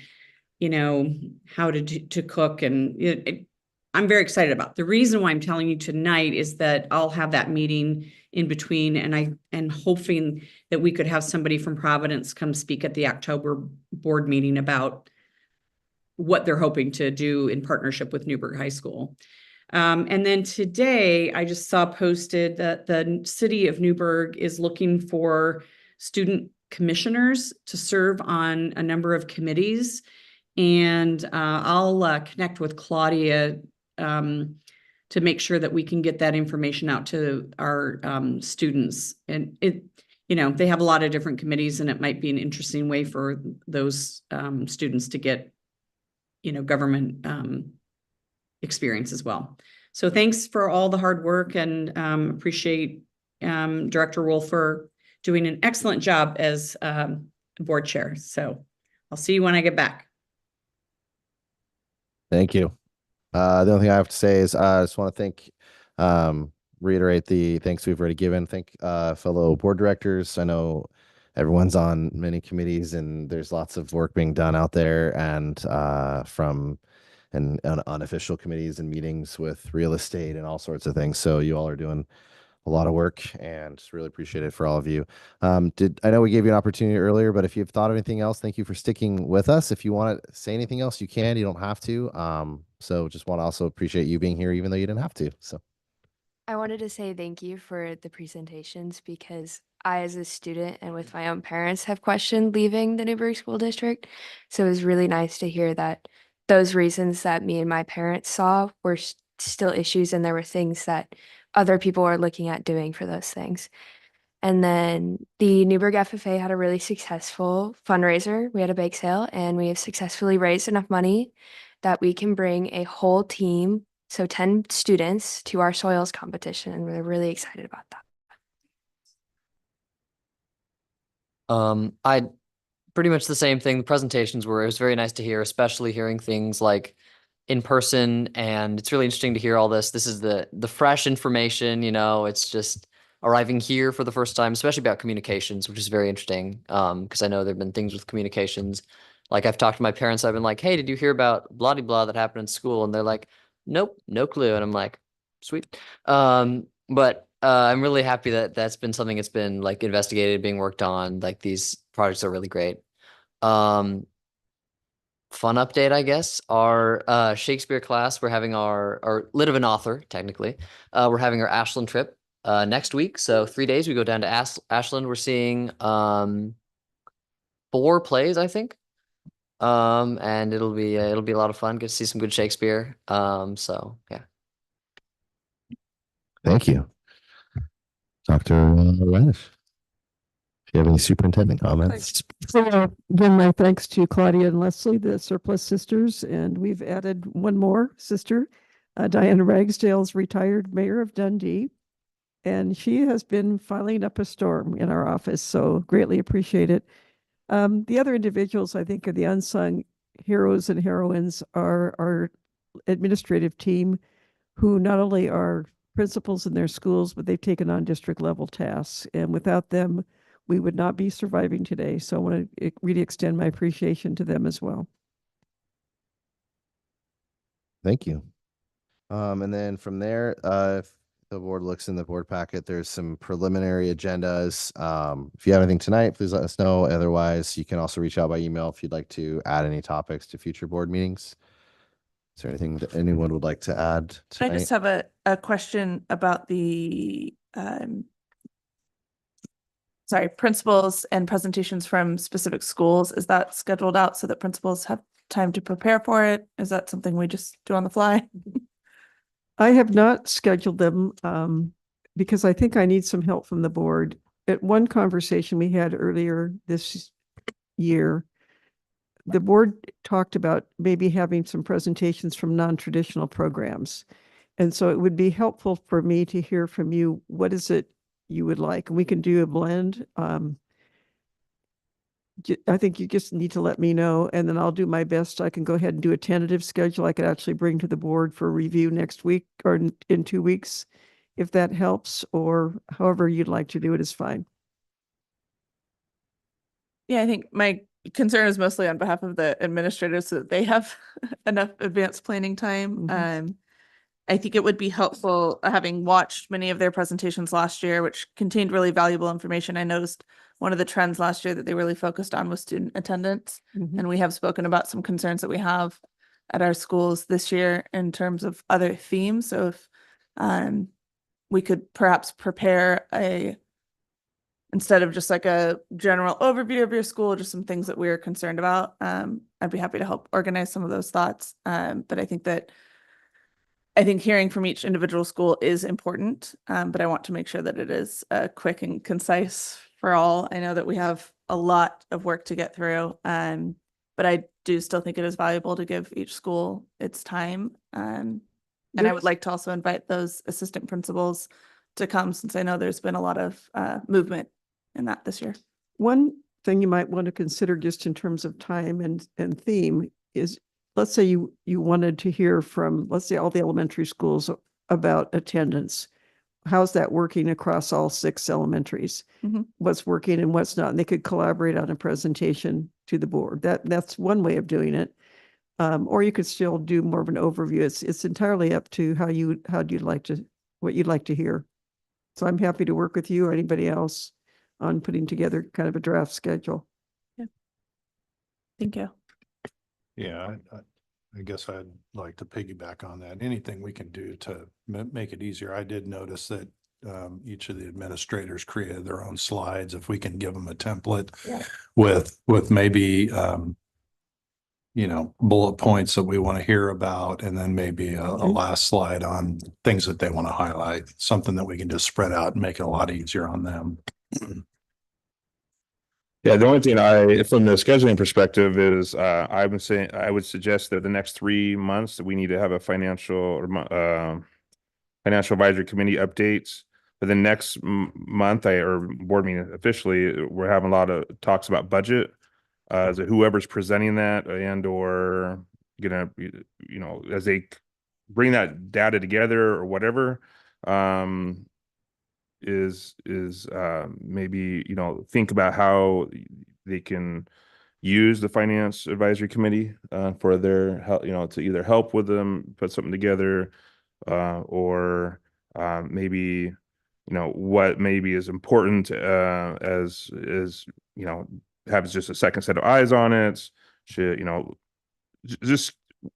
M: how to cook. And I'm very excited about. The reason why I'm telling you tonight is that I'll have that meeting in between, and hoping that we could have somebody from Providence come speak at the October board meeting about what they're hoping to do in partnership with Newburgh High School. And then today I just saw posted that the city of Newburgh is looking for student commissioners to serve on a number of committees. And I'll connect with Claudia to make sure that we can get that information out to our students. And they have a lot of different committees, and it might be an interesting way for those students to get government experience as well. So thanks for all the hard work, and appreciate Director Wolf for doing an excellent job as board chair. So I'll see you when I get back.
A: Thank you. The only thing I have to say is I just want to reiterate the thanks we've already given. Thank fellow board directors. I know everyone's on many committees, and there's lots of work being done out there, and on unofficial committees and meetings with real estate and all sorts of things. So you all are doing a lot of work, and just really appreciate it for all of you. I know we gave you an opportunity earlier, but if you've thought of anything else, thank you for sticking with us. If you want to say anything else, you can. You don't have to. So just want to also appreciate you being here, even though you didn't have to. So
E: I wanted to say thank you for the presentations, because I, as a student and with my own parents, have questioned leaving the Newburgh School District. So it was really nice to hear that those reasons that me and my parents saw were still issues, and there were things that other people are looking at doing for those things. And then the Newburgh FFA had a really successful fundraiser. We had a bake sale, and we have successfully raised enough money that we can bring a whole team So 10 students to our soils competition, and we're really excited about that.
D: I pretty much the same thing. The presentations were, it was very nice to hear, especially hearing things like in person. And it's really interesting to hear all this. This is the fresh information, you know, it's just arriving here for the first time, especially about communications, which is very interesting. Because I know there've been things with communications. Like I've talked to my parents, I've been like, hey, did you hear about blah de blah that happened in school? And they're like, nope, no clue. And I'm like, sweet. But I'm really happy that that's been something that's been like investigated, being worked on. Like these projects are really great. Fun update, I guess. Our Shakespeare class, we're having our lit of an author, technically. We're having our Ashland trip next week. So 3 days we go down to Ashland. We're seeing 4 plays, I think. And it'll be a lot of fun. Get to see some good Shakespeare. So yeah.
A: Thank you. Dr. Radish. Do you have any superintendent comments?
F: So again, my thanks to Claudia and Leslie, the surplus sisters, and we've added one more sister, Diana Ragsdale's retired mayor of Dundee. And she has been filing up a storm in our office, so greatly appreciate it. The other individuals, I think, are the unsung heroes and heroines are our administrative team, who not only are principals in their schools, but they've taken on district level tasks. And without them, we would not be surviving today. So I want to really extend my appreciation to them as well.
A: Thank you. And then from there, if the board looks in the board packet, there's some preliminary agendas. If you have anything tonight, please let us know. Otherwise, you can also reach out by email if you'd like to add any topics to future board meetings. Is there anything that anyone would like to add tonight?
G: I just have a question about the principals and presentations from specific schools. Is that scheduled out so that principals have time to prepare for it? Is that something we just do on the fly?
F: I have not scheduled them because I think I need some help from the board. At one conversation we had earlier this year, the board talked about maybe having some presentations from non-traditional programs. And so it would be helpful for me to hear from you, what is it you would like? And we can do a blend. I think you just need to let me know, and then I'll do my best. I can go ahead and do a tentative schedule I could actually bring to the board for review next week or in 2 weeks, if that helps, or however you'd like to do it is fine.
G: Yeah, I think my concern is mostly on behalf of the administrators so that they have enough advanced planning time. I think it would be helpful, having watched many of their presentations last year, which contained really valuable information. I noticed one of the trends last year that they really focused on was student attendance. And we have spoken about some concerns that we have at our schools this year in terms of other themes. So if we could perhaps prepare instead of just like a general overview of your school, just some things that we're concerned about, I'd be happy to help organize some of those thoughts. But I think hearing from each individual school is important, but I want to make sure that it is quick and concise for all. I know that we have a lot of work to get through, but I do still think it is valuable to give each school its time. And I would like to also invite those assistant principals to come, since I know there's been a lot of movement in that this year.
F: One thing you might want to consider just in terms of time and theme is, let's say you wanted to hear from, let's say, all the elementary schools about attendance. How's that working across all 6 elementaries? What's working and what's not? And they could collaborate on a presentation to the board. That's one way of doing it. Or you could still do more of an overview. It's entirely up to what you'd like to hear. So I'm happy to work with you or anybody else on putting together kind of a draft schedule.
G: Yeah. Thank you.
L: Yeah, I guess I'd like to piggyback on that. Anything we can do to make it easier. I did notice that each of the administrators created their own slides. If we can give them a template with maybe bullet points that we want to hear about, and then maybe a last slide on things that they want to highlight, something that we can just spread out and make it a lot easier on them.
C: Yeah, the only thing from the scheduling perspective is, I would say, I would suggest that the next 3 months that we need to have a financial advisory committee updates. For the next month, or board meeting officially, we're having a lot of talks about budget. So whoever's presenting that and or gonna, as they bring that data together or whatever, is maybe, think about how they can use the finance advisory committee for their help, to either help with them put something together, or maybe, what maybe is important, as is, have just a second set of eyes on it. Should, just,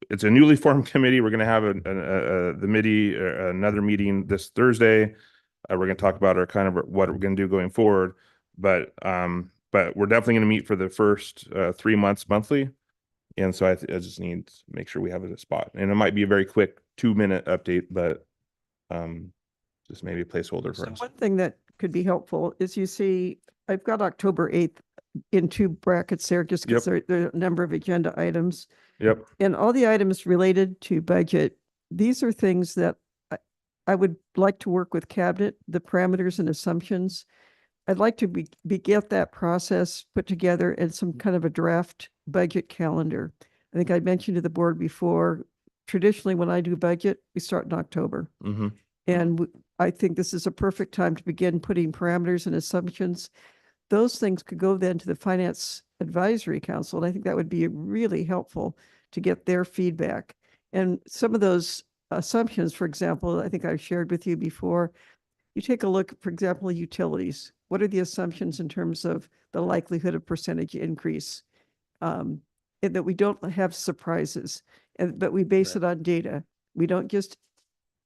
C: it's a newly formed committee. We're going to have another meeting this Thursday. We're going to talk about our kind of what we're going to do going forward, but we're definitely going to meet for the first 3 months monthly. And so I just need to make sure we have a spot, and it might be a very quick 2-minute update, but just maybe a placeholder for
F: So
C: us.
F: one thing that could be helpful is you see, I've got October 8th in 2 brackets there, just because there are a number of agenda items.
C: Yep.
F: And all the items related to budget, these are things that I would like to work with cabinet, the parameters and assumptions. I'd like to get that process put together and some kind of a draft budget calendar. I think I mentioned to the board before, traditionally when I do budget, we start in October.
C: Mm-hmm.
F: And I think this is a perfect time to begin putting parameters and assumptions. Those things could go then to the Finance Advisory Council. And I think that would be really helpful to get their feedback. And some of those assumptions, for example, I think I've shared with you before, you take a look, for example, utilities. What are the assumptions in terms of the likelihood of percentage increase? And that we don't have surprises, but we base it on data. We don't just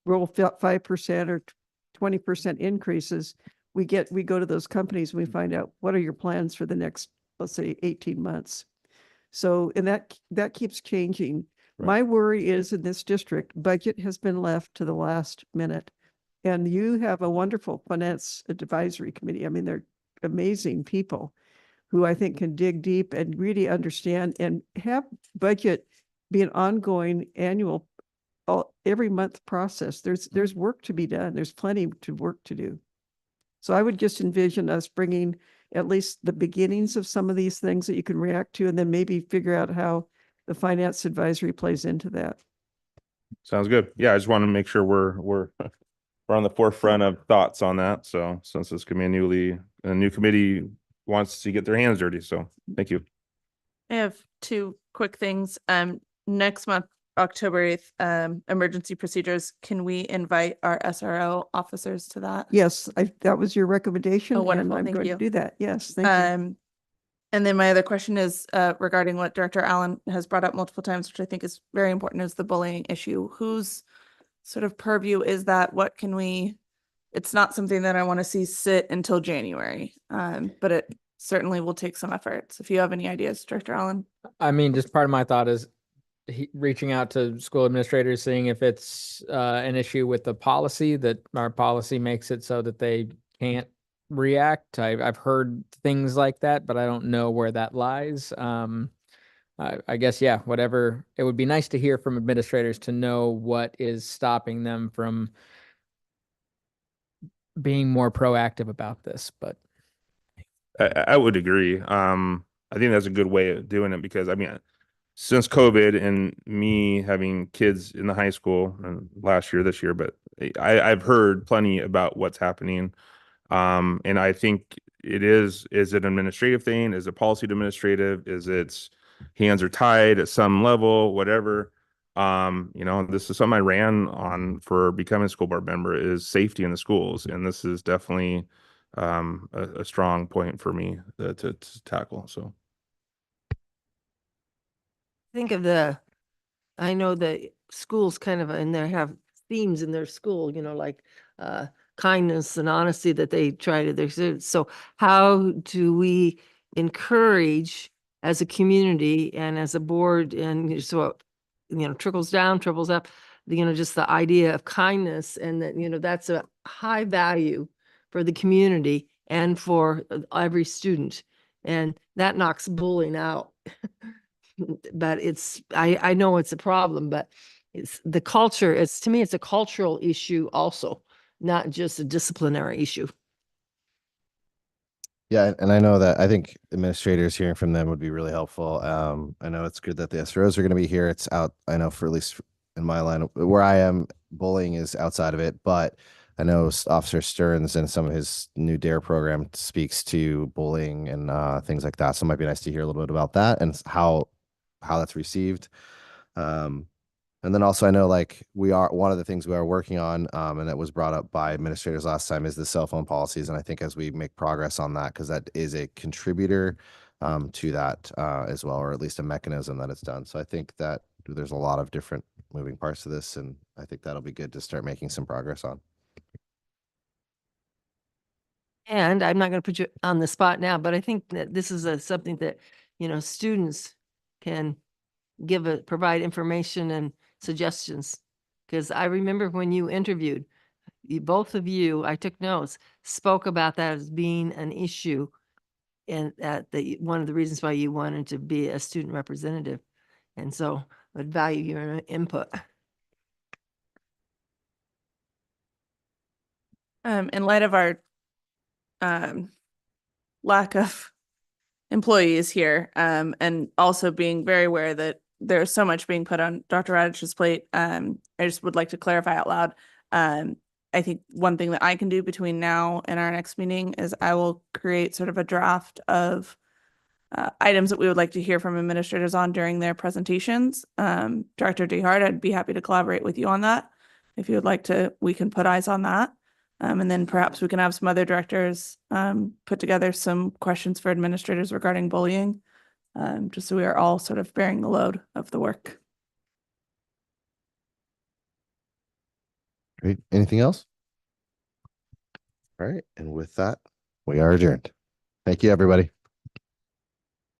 F: roll 5% or 20% increases. We go to those companies and we find out, what are your plans for the next, let's say, 18 months? So, and that keeps changing.
C: Right.
F: My worry is in this district, budget has been left to the last minute. And you have a wonderful finance advisory committee. I mean, they're amazing people who I think can dig deep and really understand and have budget be an ongoing annual, every month process. There's work to be done. There's plenty to work to do. So I would just envision us bringing at least the beginnings of some of these things that you can react to, and then maybe figure out how the finance advisory plays into that.
C: Sounds good. Yeah, I just want to make sure we're on the forefront of thoughts on that. So since this can be a new committee wants to get their hands dirty. So thank you.
G: I have 2 quick things. Next month, October 8th, emergency procedures. Can we invite our SRO officers to that?
F: Yes, that was your recommendation.
G: Oh, wonderful.
F: And I'm
G: Thank
F: going
G: you.
F: to do that. Yes, thank you.
G: And then my other question is regarding what Director Allen has brought up multiple times, which I think is very important, is the bullying issue. Whose sort of purview is that? What can we, it's not something that I want to see sit until January, but it certainly will take some efforts. If you have any ideas, Director Allen.
H: I mean, just part of my thought is reaching out to school administrators, seeing if it's an issue with the policy, that our policy makes it so that they can't react. I've heard things like that, but I don't know where that lies. I guess, yeah, whatever. It would be nice to hear from administrators to know what is stopping them from being more proactive about this, but
C: I would agree. I think that's a good way of doing it, because I mean, since COVID and me having kids in the high school and last year, this year, but I've heard plenty about what's happening. And I think is it an administrative thing? Is it policy administrative? Is it's hands are tied at some level, whatever. This is something I ran on for becoming a school board member, is safety in the schools. And this is definitely a strong point for me to tackle. So
K: Think of I know the schools kind of in there have themes in their school, like kindness and honesty that they try to exhibit. So how do we encourage as a community and as a board, and so trickles down, trickles up, just the idea of kindness, and that that's a high value for the community and for every student. and that knocks bullying out. But I know it's a problem, but it's the culture. To me, it's a cultural issue also, not just a disciplinary issue.
A: Yeah, and I know that I think administrators hearing from them would be really helpful. I know it's good that the SROs are going to be here. It's out, I know for at least in my line where I am, bullying is outside of it, but I know Officer Stearns and some of his new DARE program speaks to bullying and things like that. So it might be nice to hear a little bit about that and how that's received. And then also I know like one of the things we are working on, and that was brought up by administrators last time, is the cell phone policies. And I think as we make progress on that, because that is a contributor to that as well, or at least a mechanism that it's done. So I think that there's a lot of different moving parts to this, and I think that'll be good to start making some progress on.
K: And I'm not going to put you on the spot now, but I think that this is something that, students can provide information and suggestions. Because I remember when you interviewed, both of you, I took notes, spoke about that as being an issue, and that one of the reasons why you wanted to be a student representative. And so I would value your input.
G: In light of our lack of employees here, and also being very aware that there's so much being put on Dr. Radich's plate, I just would like to clarify out loud. I think one thing that I can do between now and our next meeting is I will create sort of a draft of items that we would like to hear from administrators on during their presentations. Director DeHart, I'd be happy to collaborate with you on that. If you would like to, we can put eyes on that. And then perhaps we can have some other directors put together some questions for administrators regarding bullying, just so we are all sort of bearing the load of the work.
A: Great. Anything else? All right. And with that, we are adjourned. Thank you, everybody.